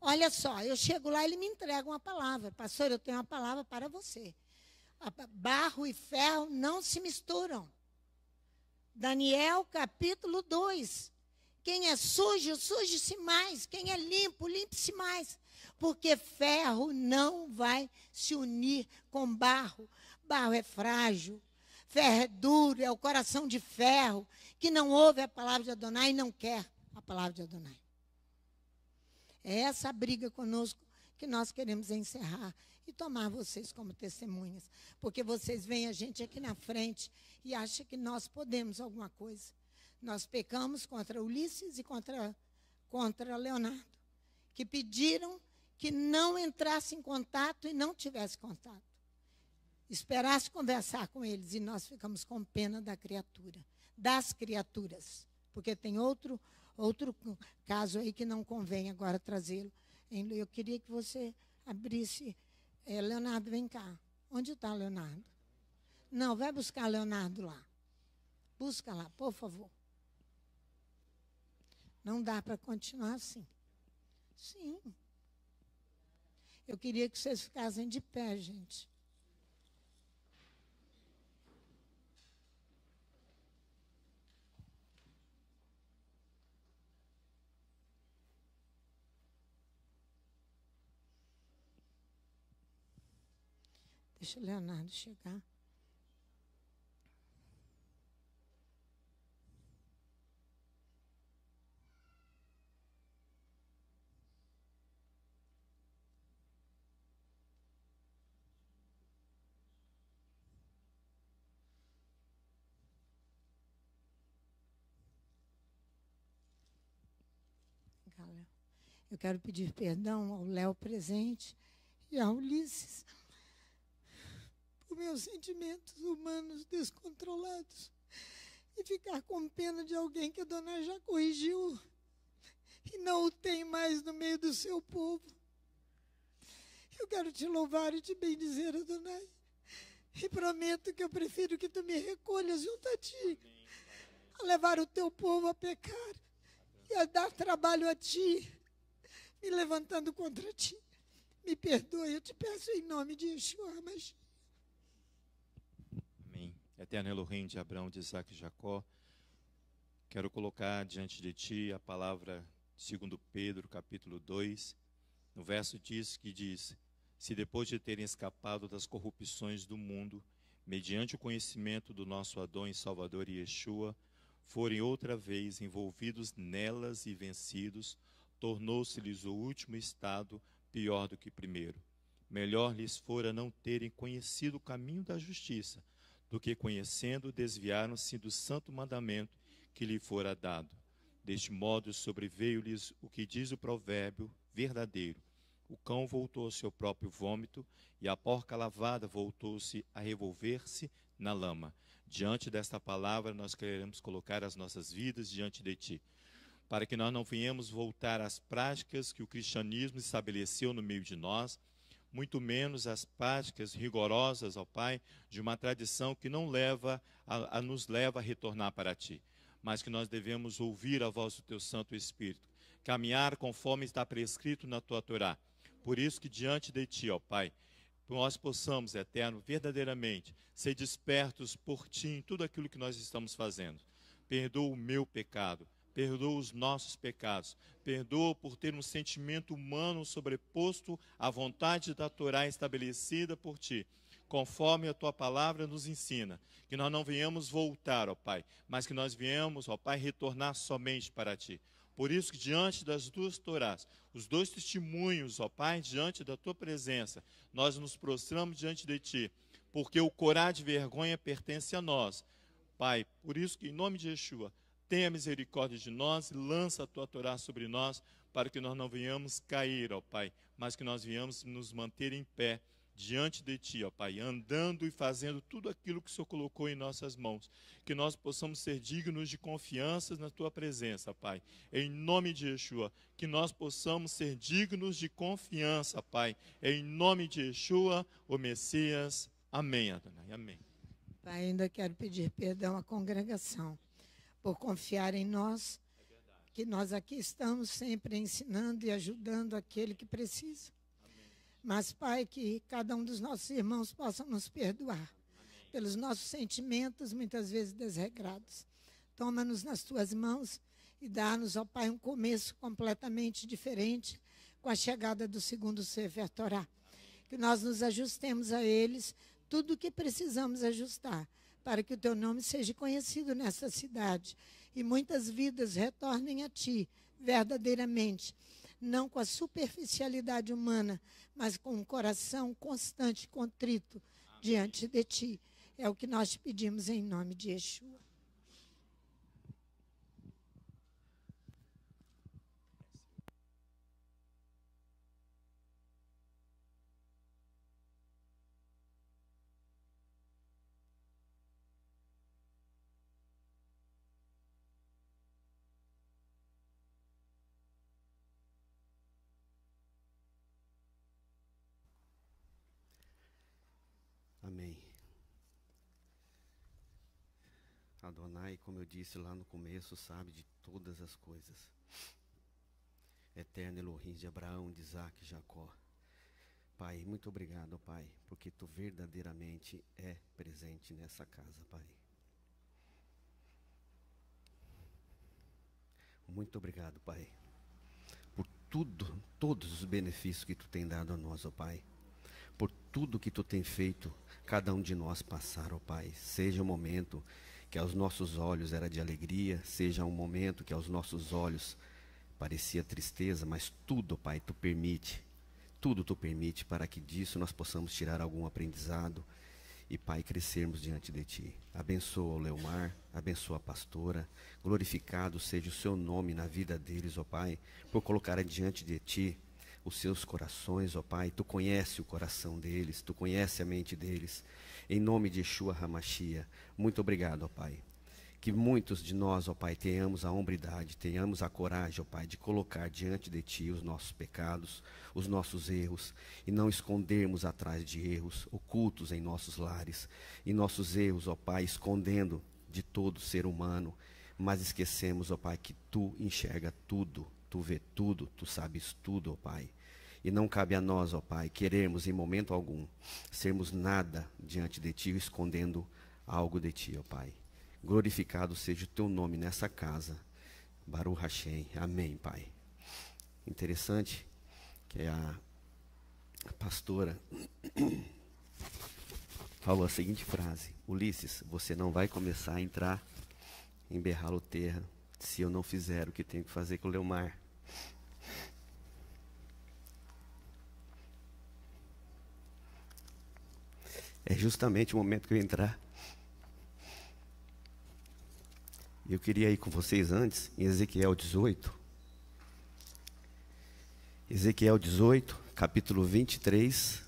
Olha só, eu chego lá e ele me entrega uma palavra. Pastor, eu tenho uma palavra para você. Barro e ferro não se misturam. Daniel, capítulo 2. Quem é sujo, suje-se mais. Quem é limpo, limpe-se mais. Porque ferro não vai se unir com barro. Barro é frágil. Ferro é duro, é o coração de ferro, que não ouve a palavra de Adonai e não quer a palavra de Adonai. É essa briga conosco que nós queremos encerrar e tomar vocês como testemunhas. Porque vocês veem a gente aqui na frente e acham que nós podemos alguma coisa. Nós pecamos contra Ulisses e contra Leonardo, que pediram que não entrasse em contato e não tivesse contato. Esperasse conversar com eles e nós ficamos com pena da criatura, das criaturas. Porque tem outro caso aí que não convém agora trazê-lo. Eu queria que você abrisse. Leonardo, vem cá. Onde está Leonardo? Não, vai buscar Leonardo lá. Busca lá, por favor. Não dá para continuar assim. Sim. Eu queria que vocês ficassem de pé, gente. Deixa o Leonardo chegar. Eu quero pedir perdão ao Léo presente e ao Ulisses por meus sentimentos humanos descontrolados e ficar com pena de alguém que a dona já corrigiu e não o tem mais no meio do seu povo. Eu quero te louvar e te bendizer, Adonai, e prometo que eu prefiro que tu me recolhas junto a ti, a levar o teu povo a pecar e a dar trabalho a ti, me levantando contra ti. Me perdoe, eu te peço em nome de Yeshua HaMashiach. Amém. Eterno Elohim de Abraão, de Isaac e Jacó, quero colocar diante de ti a palavra de 2 Pedro, capítulo 2, no verso que diz: se depois de terem escapado das corrupções do mundo, mediante o conhecimento do nosso Adão e Salvador Yeshua, forem outra vez envolvidos nelas e vencidos, tornou-se-lhes o último estado pior do que o primeiro. Melhor lhes fora não terem conhecido o caminho da justiça, do que conhecendo desviaram-se do santo mandamento que lhe fora dado. Deste modo sobreveio-lhes o que diz o provérbio verdadeiro: o cão voltou ao seu próprio vômito, e a porca lavada voltou-se a revolver-se na lama. Diante desta palavra, nós queremos colocar as nossas vidas diante de Ti, para que nós não venhamos voltar às práticas que o cristianismo estabeleceu no meio de nós, muito menos às práticas rigorosas, ó Pai, de uma tradição que não nos leva a retornar para Ti, mas que nós devemos ouvir a voz do Teu Santo Espírito, caminhar conforme está prescrito na Tua Torá. Por isso que diante de Ti, ó Pai, nós possamos, Eterno, verdadeiramente ser despertos por Ti em tudo aquilo que nós estamos fazendo. Perdoa o meu pecado, perdoa os nossos pecados, perdoa por ter um sentimento humano sobreposto à vontade da Torá estabelecida por Ti, conforme a Tua palavra nos ensina, que nós não venhamos voltar, ó Pai, mas que nós venhamos, ó Pai, retornar somente para Ti. Por isso que diante das duas Torás, os dois testemunhos, ó Pai, diante da Tua presença, nós nos prostramos diante de Ti, porque o corá de vergonha pertence a nós. Pai, por isso que em nome de Yeshua, tenha misericórdia de nós e lança a Tua Torá sobre nós, para que nós não venhamos cair, ó Pai, mas que nós venhamos nos manter em pé diante de Ti, ó Pai, andando e fazendo tudo aquilo que o Senhor colocou em nossas mãos, que nós possamos ser dignos de confiança na Tua presença, Pai, em nome de Yeshua, que nós possamos ser dignos de confiança, Pai, em nome de Yeshua, o Messias, amém, Adonai, amém. Pai, ainda quero pedir perdão à congregação por confiar em nós, que nós aqui estamos sempre ensinando e ajudando aquele que precisa. Mas, Pai, que cada um dos nossos irmãos possa nos perdoar pelos nossos sentimentos, muitas vezes desregrados. Toma-nos nas Tuas mãos e dá-nos, ó Pai, um começo completamente diferente com a chegada do segundo Sefer Torá. Que nós nos ajustemos a eles, tudo o que precisamos ajustar, para que o Teu nome seja conhecido nessa cidade e muitas vidas retornem a Ti verdadeiramente, não com a superficialidade humana, mas com um coração constante, contrito diante de Ti. É o que nós te pedimos em nome de Yeshua. Amém. Adonai, como eu disse lá no começo, sabe de todas as coisas. Eterno Elohim de Abraão, de Isaac e Jacó. Pai, muito obrigado, Pai, porque Tu verdadeiramente é presente nessa casa, Pai. Muito obrigado, Pai, por tudo, todos os benefícios que Tu tem dado a nós, ó Pai. Por tudo que Tu tem feito, cada um de nós passar, ó Pai. Seja um momento que aos nossos olhos era de alegria, seja um momento que aos nossos olhos parecia tristeza, mas tudo, ó Pai, Tu permite. Tudo Tu permite para que disso nós possamos tirar algum aprendizado e, Pai, crescermos diante de Ti. Abençoa o Leomar, abençoa a pastora, glorificado seja o Seu nome na vida deles, ó Pai, por colocar diante de Ti os seus corações, ó Pai. Tu conhece o coração deles, Tu conhece a mente deles. Em nome de Yeshua HaMashiach, muito obrigado, ó Pai. Que muitos de nós, ó Pai, tenhamos a hombridade, tenhamos a coragem, ó Pai, de colocar diante de Ti os nossos pecados, os nossos erros, e não escondermos atrás de erros ocultos em nossos lares, e nossos erros, ó Pai, escondendo de todo ser humano, mas esquecemos, ó Pai, que Tu enxerga tudo, Tu vê tudo, Tu sabes tudo, ó Pai. E não cabe a nós, ó Pai, querermos em momento algum sermos nada diante de Ti, escondendo algo de Ti, ó Pai. Glorificado seja o Teu nome nessa casa. Baruch Hashem. Amém, Pai. Interessante que a pastora falou a seguinte frase: Ulisses, você não vai começar a entrar em Berralo Terra se eu não fizer o que tenho que fazer com o Leomar. É justamente o momento que eu entrar. Eu queria ir com vocês antes, em Ezequiel 18. Ezequiel 18, capítulo 23.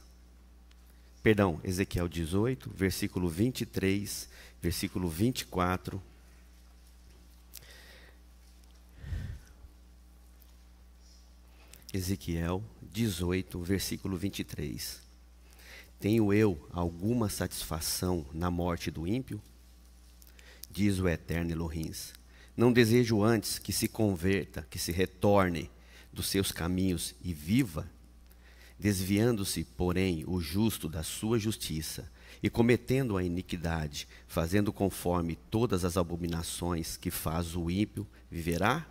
Perdão, Ezequiel 18, versículo 23, versículo 24. Ezequiel 18, versículo 23. Tenho eu alguma satisfação na morte do ímpio? Diz o eterno Elohim. Não desejo antes que se converta, que se retorne dos seus caminhos e viva? Desviando-se, porém, o justo da sua justiça e cometendo a iniquidade, fazendo conforme todas as abominações que faz o ímpio, viverá?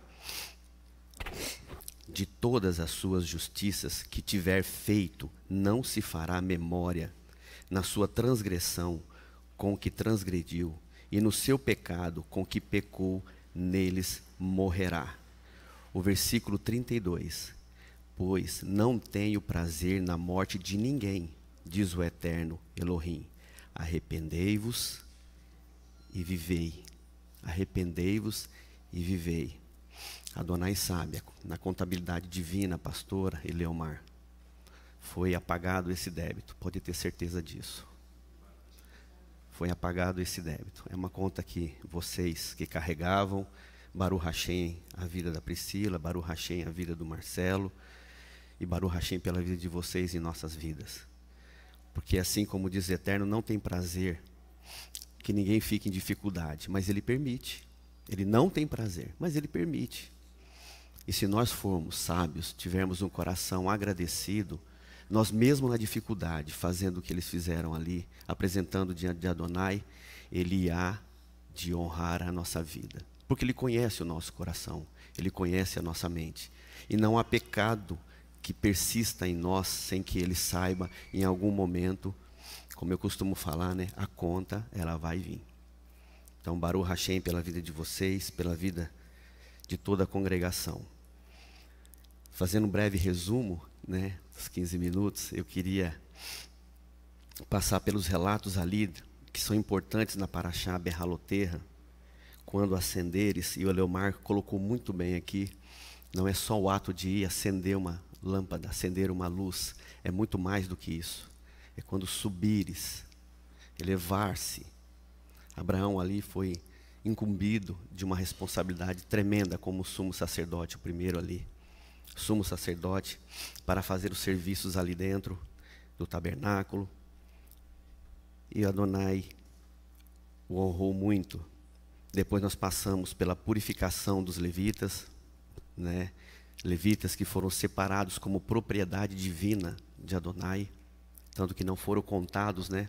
De todas as suas justiças que tiver feito, não se fará memória. Na sua transgressão, com que transgrediu, e no seu pecado, com que pecou, neles morrerá. O versículo 32. Pois não tenho prazer na morte de ninguém, diz o eterno Elohim. Arrependei-vos e vivei. Arrependei-vos e vivei. Adonai sabe, na contabilidade divina, pastora Eleomar, foi apagado esse débito, pode ter certeza disso. Foi apagado esse débito. É uma conta que vocês que carregavam, Baruch Hashem, a vida da Priscila, Baruch Hashem, a vida do Marcelo, e Baruch Hashem pela vida de vocês em nossas vidas. Porque assim como diz o Eterno, não tem prazer que ninguém fique em dificuldade, mas Ele permite. Ele não tem prazer, mas Ele permite. E se nós formos sábios, tivermos um coração agradecido, nós mesmo na dificuldade, fazendo o que eles fizeram ali, apresentando diante de Adonai, Ele há de honrar a nossa vida. Porque Ele conhece o nosso coração, Ele conhece a nossa mente. E não há pecado que persista em nós sem que Ele saiba, em algum momento, como eu costumo falar, né, a conta ela vai vir. Então, Baruch Hashem pela vida de vocês, pela vida de toda a congregação. Fazendo um breve resumo, né, dos 15 minutos, eu queria passar pelos relatos ali, que são importantes na Parashá Behaloterra, quando acenderes, e o Eleomar colocou muito bem aqui, não é só o ato de ir acender uma lâmpada, acender uma luz, é muito mais do que isso. É quando subires, elevar-se. Abraão ali foi incumbido de uma responsabilidade tremenda como sumo sacerdote, o primeiro ali, sumo sacerdote, para fazer os serviços ali dentro do tabernáculo. E Adonai o honrou muito. Depois nós passamos pela purificação dos levitas, né? Levitas que foram separados como propriedade divina de Adonai, tanto que não foram contados, né?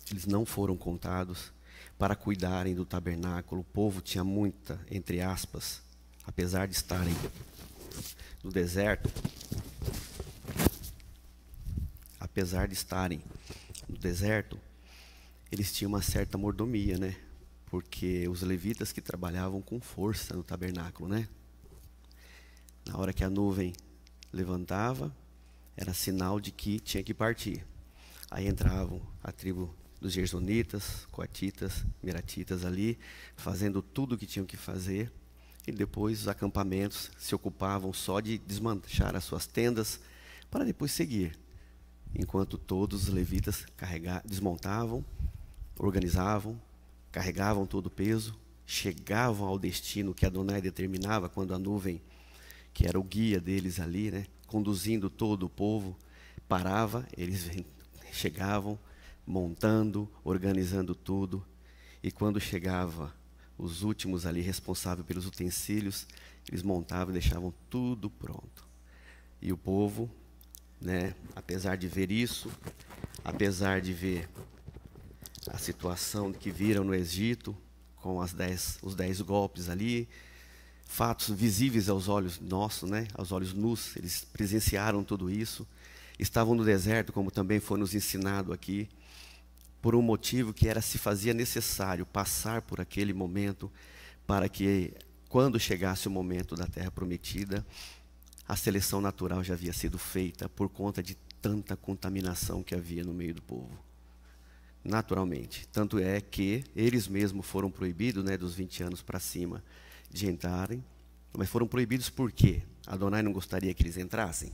Eles não foram contados para cuidarem do tabernáculo. O povo tinha muita, entre aspas, apesar de estarem no deserto, eles tinham uma certa mordomia, né? Porque os levitas que trabalhavam com força no tabernáculo, né? Na hora que a nuvem levantava, era sinal de que tinha que partir. Aí entravam a tribo dos Gersonitas, Coatitas, Meratitas ali, fazendo tudo o que tinham que fazer. E depois os acampamentos se ocupavam só de desmanchar as suas tendas para depois seguir. Enquanto todos os levitas desmontavam, organizavam, carregavam todo o peso, chegavam ao destino que Adonai determinava quando a nuvem, que era o guia deles ali, né, conduzindo todo o povo, parava, eles chegavam, montando, organizando tudo. E quando chegava os últimos ali responsáveis pelos utensílios, eles montavam e deixavam tudo pronto. E o povo, né, apesar de ver isso, apesar de ver a situação que viram no Egito, com os 10 golpes ali, fatos visíveis aos olhos nossos, né, aos olhos nus, eles presenciaram tudo isso. Estavam no deserto, como também foi nos ensinado aqui, por um motivo que se fazia necessário passar por aquele momento, para que, quando chegasse o momento da terra prometida, a seleção natural já havia sido feita por conta de tanta contaminação que havia no meio do povo. naturalmente. Tanto é que eles mesmos foram proibidos, né, dos 20 anos para cima, de entrarem. Mas foram proibidos por quê? Adonai não gostaria que eles entrassem?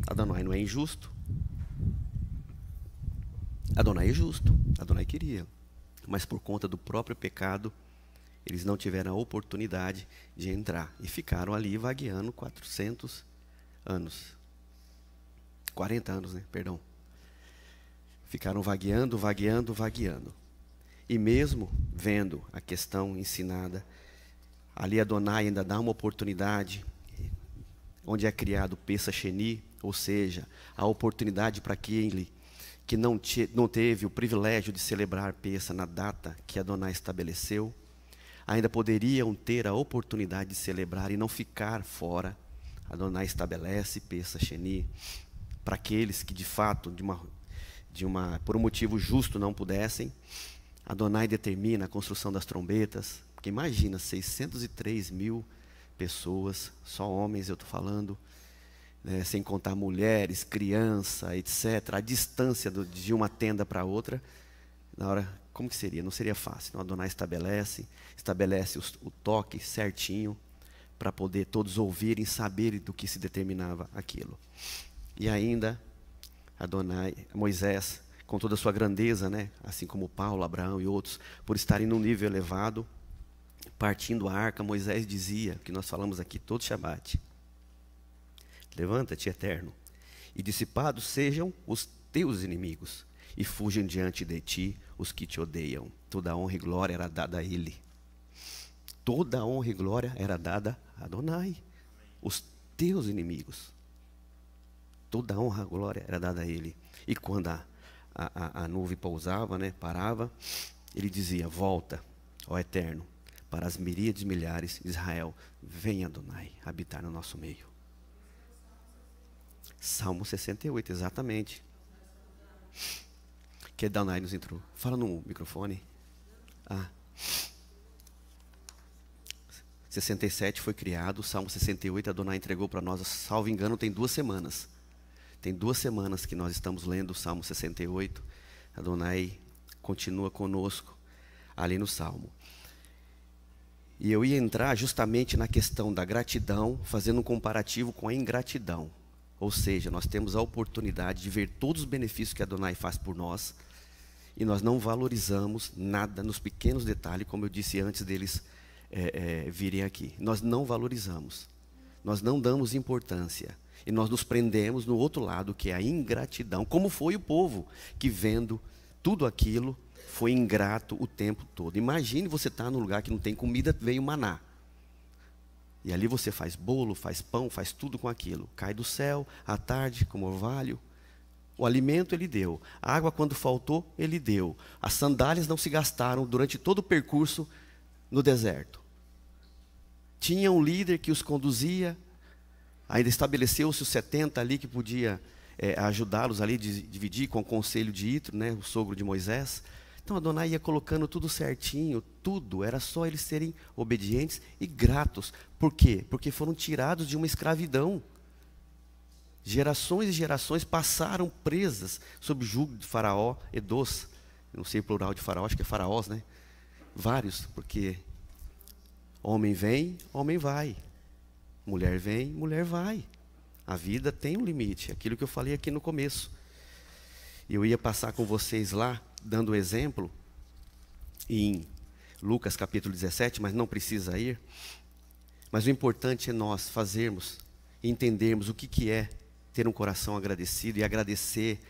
Adonai não é injusto. Adonai é justo. Adonai queria. Mas por conta do próprio pecado, eles não tiveram a oportunidade de entrar. E ficaram ali vagueando 400 anos. 40 anos, né? Perdão. Ficaram vagueando. E mesmo vendo a questão ensinada, ali Adonai ainda dá uma oportunidade, onde é criado Pesach Sheni, ou seja, a oportunidade para aquele que não teve o privilégio de celebrar Pesach na data que Adonai estabeleceu, ainda poderiam ter a oportunidade de celebrar e não ficar fora. Adonai estabelece Pesach Sheni para aqueles que de fato, por um motivo justo, não pudessem. Adonai determina a construção das trombetas, porque imagina, 603 mil pessoas, só homens eu estou falando, né, sem contar mulheres, criança, etc. A distância de uma tenda para outra, na hora, como que seria? Não seria fácil. Então Adonai estabelece o toque certinho, para poder todos ouvirem, saberem do que se determinava aquilo. E ainda, Moisés, com toda a sua grandeza, né, assim como Paulo, Abraão e outros, por estarem num nível elevado, partindo a arca, Moisés dizia, que nós falamos aqui todo Shabat: levanta-te, Eterno, e dissipados sejam os teus inimigos, e fujam diante de ti os que te odeiam. Toda a honra e glória era dada a ele. Toda a honra e glória era dada a Adonai, os teus inimigos. Toda a honra e glória era dada a ele. E quando a nuvem pousava, né, parava, ele dizia: volta, ó Eterno, para as miríades milhares de Israel, venha Adonai habitar no nosso meio. Salmo 68, exatamente. Que Adonai nos entrou. Fala no microfone. 67 foi criado, o Salmo 68 Adonai entregou para nós, salvo engano, tem 2 semanas. Tem 2 semanas que nós estamos lendo o Salmo 68. Adonai continua conosco ali no Salmo. E eu ia entrar justamente na questão da gratidão, fazendo um comparativo com a ingratidão. Ou seja, nós temos a oportunidade de ver todos os benefícios que Adonai faz por nós, e nós não valorizamos nada nos pequenos detalhes, como eu disse antes deles virem aqui. Nós não valorizamos, nós não damos importância, e nós nos prendemos no outro lado, que é a ingratidão, como foi o povo que, vendo tudo aquilo, foi ingrato o tempo todo. Imagine você estar num lugar que não tem comida, veio maná. E ali você faz bolo, faz pão, faz tudo com aquilo. Cai do céu, à tarde, como orvalho. O alimento ele deu. A água, quando faltou, ele deu. As sandálias não se gastaram durante todo o percurso no deserto. Tinha um líder que os conduzia. Ainda estabeleceu-se os 70 ali que podia ajudá-los ali, dividir com o conselho de Itro, né, o sogro de Moisés. Então Adonai ia colocando tudo certinho, tudo. Era só eles serem obedientes e gratos. Por quê? Porque foram tirados de uma escravidão. Gerações e gerações passaram presas sob o jugo de Faraó, Edos. Não sei o plural de Faraó, acho que é faraós, né? Vários, porque homem vem, homem vai. Mulher vem, mulher vai. A vida tem um limite, aquilo que eu falei aqui no começo. E eu ia passar com vocês lá, dando exemplo, em Lucas capítulo 17, mas não precisa ir. Mas o importante é nós fazermos e entendermos o que é ter um coração agradecido e agradecer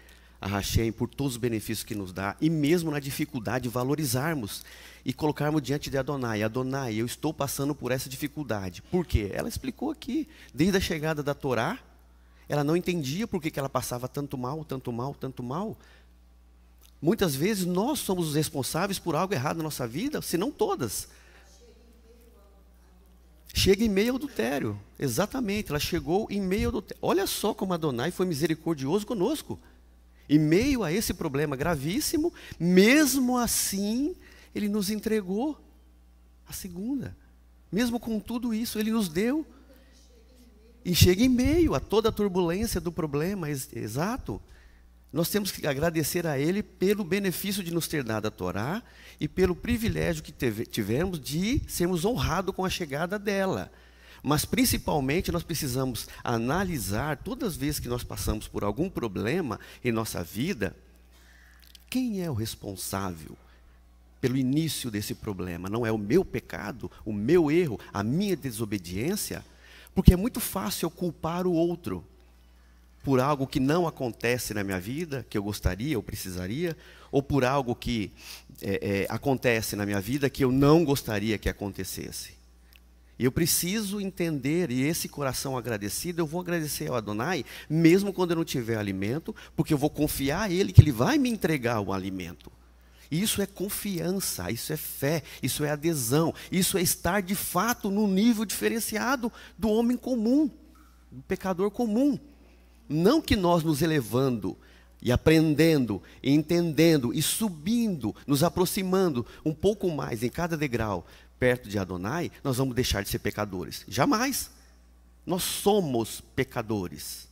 a Hashem por todos os benefícios que nos dá, e mesmo na dificuldade valorizarmos e colocarmos diante de Adonai: Adonai, eu estou passando por essa dificuldade. Por quê? Ela explicou aqui, desde a chegada da Torá, ela não entendia por que ela passava tanto mal, tanto mal, tanto mal. Muitas vezes nós somos os responsáveis por algo errado na nossa vida, se não todas. Chega em meio ao adultério, exatamente, ela chegou em meio ao adultério. Olha só como Adonai foi misericordioso conosco. Em meio a esse problema gravíssimo, mesmo assim, Ele nos entregou a segunda. Mesmo com tudo isso, Ele nos deu. E chega em meio a toda a turbulência do problema, exato. Nós temos que agradecer a Ele pelo benefício de nos ter dado a Torá e pelo privilégio que tivemos de sermos honrados com a chegada dela. Mas, principalmente, nós precisamos analisar, todas as vezes que nós passamos por algum problema em nossa vida, quem é o responsável pelo início desse problema? Não é o meu pecado, o meu erro, a minha desobediência? Porque é muito fácil eu culpar o outro por algo que não acontece na minha vida, que eu gostaria ou precisaria, ou por algo que acontece na minha vida que eu não gostaria que acontecesse. E eu preciso entender, e esse coração agradecido, eu vou agradecer ao Adonai, mesmo quando eu não tiver alimento, porque eu vou confiar a Ele que Ele vai me entregar o alimento. Isso é confiança, isso é fé, isso é adesão, isso é estar de fato no nível diferenciado do homem comum, do pecador comum. Não que nós nos elevando e aprendendo, e entendendo e subindo, nos aproximando um pouco mais em cada degrau perto de Adonai, nós vamos deixar de ser pecadores. Jamais. Nós somos pecadores.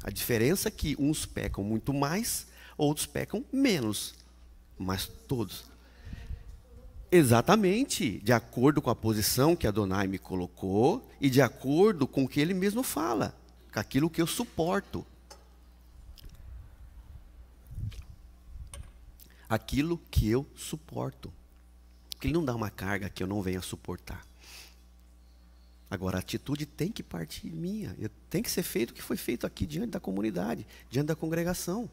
A diferença é que uns pecam muito mais, outros pecam menos, mas todos. Exatamente, de acordo com a posição que Adonai me colocou e de acordo com o que Ele mesmo fala, com aquilo que eu suporto. Aquilo que eu suporto. Porque Ele não dá uma carga que eu não venha suportar. Agora, a atitude tem que partir minha. Tem que ser feito o que foi feito aqui diante da comunidade, diante da congregação.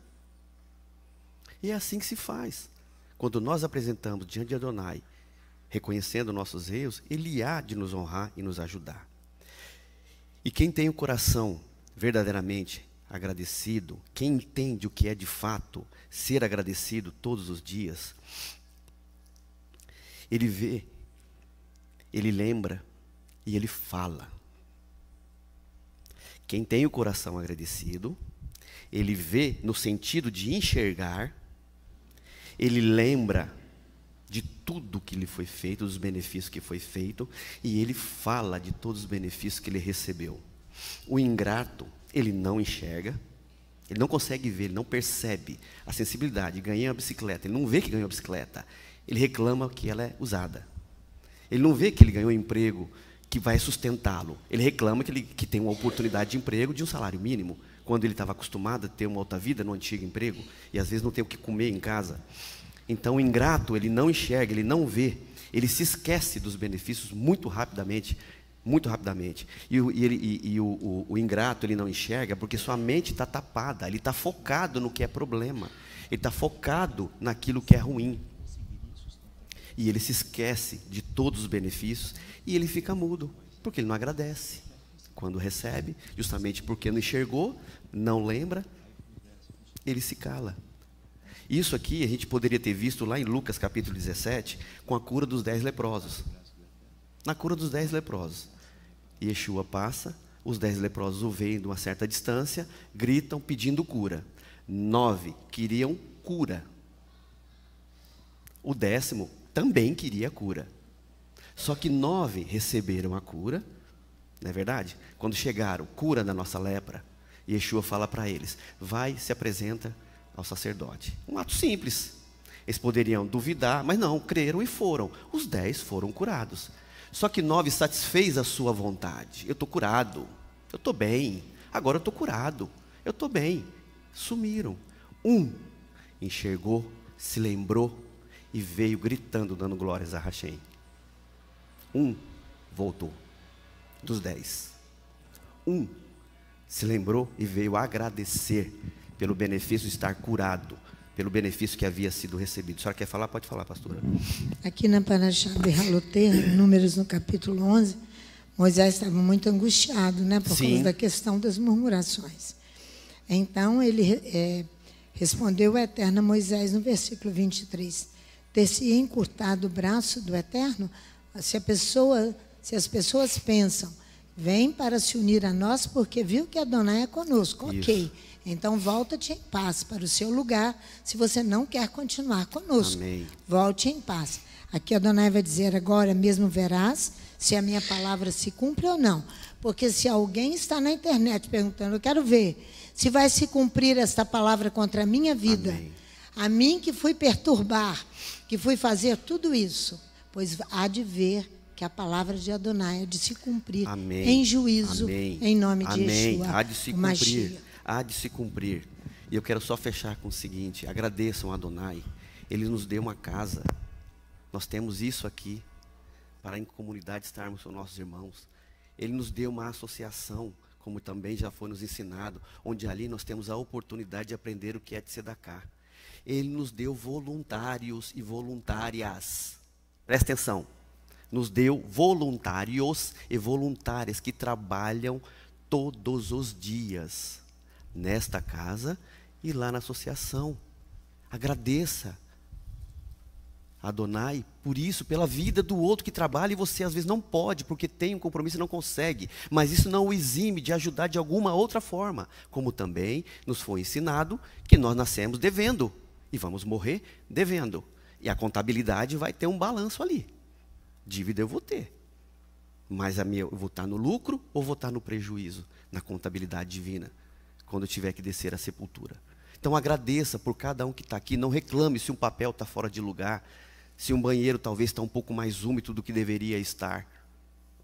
E é assim que se faz. Quando nós apresentamos diante de Adonai, reconhecendo nossos erros, Ele há de nos honrar e nos ajudar. E quem tem o coração verdadeiramente agradecido, quem entende o que é de fato ser agradecido todos os dias, ele vê, ele lembra e ele fala. Quem tem o coração agradecido, ele vê no sentido de enxergar, ele lembra de tudo que lhe foi feito, dos benefícios que foi feito, e ele fala de todos os benefícios que ele recebeu. O ingrato, ele não enxerga, ele não consegue ver, ele não percebe a sensibilidade. Ganhei uma bicicleta, ele não vê que ganhou a bicicleta, ele reclama que ela é usada. Ele não vê que ele ganhou um emprego que vai sustentá-lo. Ele reclama que tem uma oportunidade de emprego de um salário mínimo, quando ele estava acostumado a ter uma outra vida no antigo emprego, e às vezes não tem o que comer em casa. Então o ingrato, ele não enxerga, ele não vê, ele se esquece dos benefícios muito rapidamente. Muito rapidamente. E o ingrato, ele não enxerga porque sua mente está tapada, ele está focado no que é problema, ele está focado naquilo que é ruim. E ele se esquece de todos os benefícios e ele fica mudo, porque ele não agradece. Quando recebe, justamente porque não enxergou, não lembra, ele se cala. Isso aqui a gente poderia ter visto lá em Lucas capítulo 17, com a cura dos 10 leprosos. Na cura dos 10 leprosos. Yeshua passa, os 10 leprosos o veem de uma certa distância, gritam pedindo cura. 9 queriam cura. O 10º também queria cura. Só que 9 receberam a cura, não é verdade? Quando chegaram, cura da nossa lepra, Yeshua fala para eles, vai, se apresenta ao sacerdote. Um ato simples. Eles poderiam duvidar, mas não, creram e foram. Os 10 foram curados. Só que 9 satisfez a sua vontade. Eu estou curado, eu estou bem, agora eu estou curado, eu estou bem. Sumiram. 1 enxergou, se lembrou e veio gritando, dando glórias a Hashem. 1 voltou, dos 10. 1 se lembrou e veio agradecer pelo benefício de estar curado, pelo benefício que havia sido recebido. A senhora quer falar? Pode falar, pastora. Aqui na Parashá Behaloter, Números no capítulo 11, Moisés estava muito angustiado, né, por causa da questão das murmurações. Então, ele respondeu o Eterno a Moisés no versículo 23. Ter-se encurtado o braço do Eterno, se as pessoas pensam, vem para se unir a nós porque viu que Adonai é conosco. Isso. Ok. Então, volta-te em paz para o seu lugar, se você não quer continuar conosco. Amém. Volte em paz. Aqui Adonai vai dizer, agora mesmo verás se a minha palavra se cumpre ou não. Porque se alguém está na internet perguntando, eu quero ver se vai se cumprir esta palavra contra a minha vida, Amém. a mim que fui perturbar, que fui fazer tudo isso, pois há de ver que a palavra de Adonai há de se cumprir Amém. em juízo, Amém. em nome de Amém. Yeshua, Há de se o cumprir. Mashiach. Há de se cumprir. E eu quero só fechar com o seguinte: agradeçam a Adonai. Ele nos deu uma casa. Nós temos isso aqui, para em comunidade estarmos com nossos irmãos. Ele nos deu uma associação, como também já foi nos ensinado, onde ali nós temos a oportunidade de aprender o que é de Tzedaká. Ele nos deu voluntários e voluntárias. Presta atenção. Nos deu voluntários e voluntárias que trabalham todos os dias nesta casa e lá na associação. Agradeça a Adonai por isso, pela vida do outro que trabalha e você às vezes não pode, porque tem um compromisso e não consegue. Mas isso não o exime de ajudar de alguma outra forma. Como também nos foi ensinado que nós nascemos devendo e vamos morrer devendo. E a contabilidade vai ter um balanço ali. Dívida eu vou ter. Mas eu vou estar no lucro ou vou estar no prejuízo? Na contabilidade divina, quando eu tiver que descer à sepultura. Então agradeça por cada um que está aqui. Não reclame se um papel está fora de lugar. Se um banheiro talvez está um pouco mais úmido do que deveria estar.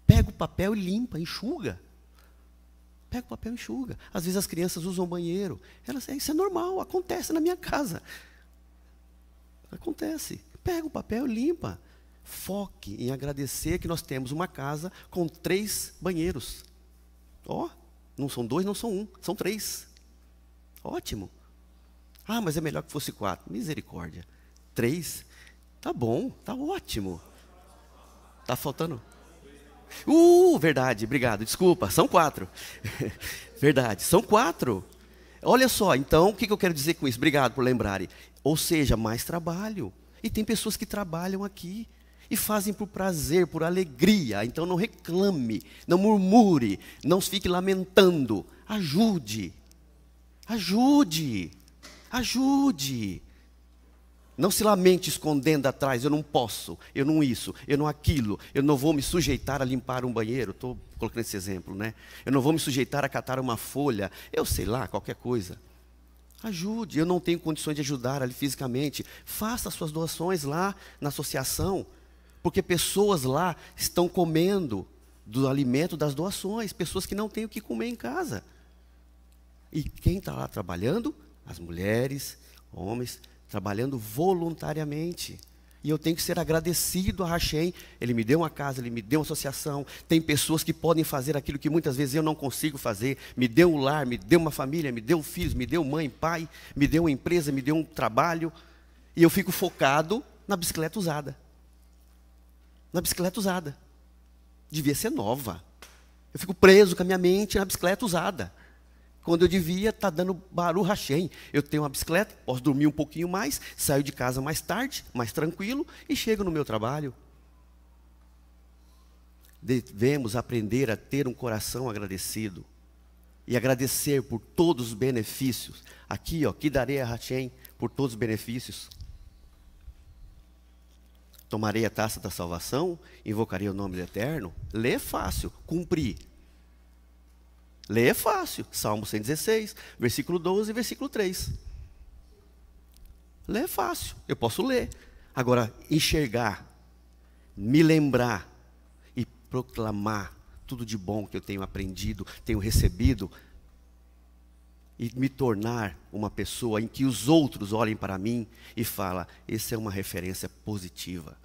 Pega o papel e limpa, enxuga. Pega o papel e enxuga. Às vezes as crianças usam banheiro. Isso é normal, acontece na minha casa. Acontece. Pega o papel e limpa. Foque em agradecer que nós temos uma casa com 3 banheiros. Não são 2, não são 1, são 3. Ótimo. Mas é melhor que fosse 4. Misericórdia. 3, tá bom, tá ótimo. Tá faltando? Verdade, obrigado, desculpa, são 4. Verdade, são 4. Olha só, então, o que eu quero dizer com isso? Obrigado por lembrarem. Ou seja, mais trabalho. E tem pessoas que trabalham aqui e fazem por prazer, por alegria. Então não reclame, não murmure, não fique lamentando. Ajude. Ajude. Ajude. Não se lamente escondendo atrás, eu não posso, eu não isso, eu não aquilo, eu não vou me sujeitar a limpar um banheiro, estou colocando esse exemplo, né? Eu não vou me sujeitar a catar uma folha, eu sei lá, qualquer coisa. Ajude, eu não tenho condições de ajudar ali fisicamente, faça as suas doações lá na associação, porque pessoas lá estão comendo do alimento das doações, pessoas que não têm o que comer em casa. E quem está lá trabalhando? As mulheres, homens, trabalhando voluntariamente. E eu tenho que ser agradecido a Hashem. Ele me deu uma casa, ele me deu uma associação. Tem pessoas que podem fazer aquilo que muitas vezes eu não consigo fazer. Me deu um lar, me deu uma família, me deu filhos, me deu mãe, pai, me deu uma empresa, me deu um trabalho. E eu fico focado na bicicleta usada. Na bicicleta usada. Devia ser nova. Eu fico preso com a minha mente na bicicleta usada. Quando eu devia estar dando Baruch Hashem. Eu tenho uma bicicleta, posso dormir um pouquinho mais, saio de casa mais tarde, mais tranquilo, e chego no meu trabalho. Devemos aprender a ter um coração agradecido. E agradecer por todos os benefícios. Aqui, que darei a Hashem por todos os benefícios. Tomarei a taça da salvação, invocarei o nome do Eterno. Ler é fácil, cumprir. Ler é fácil, Salmo 116, versículo 12, versículo 3. Ler é fácil, eu posso ler. Agora, enxergar, me lembrar e proclamar tudo de bom que eu tenho aprendido, tenho recebido, e me tornar uma pessoa em que os outros olhem para mim e falem, essa é uma referência positiva.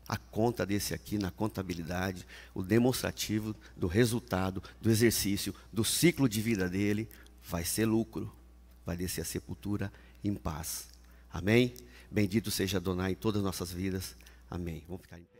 A conta desse aqui, na contabilidade, o demonstrativo do resultado, do exercício, do ciclo de vida dele, vai ser lucro, vai descer a sepultura em paz. Amém? Bendito seja Adonai em todas as nossas vidas. Amém. Vamos ficar em pé.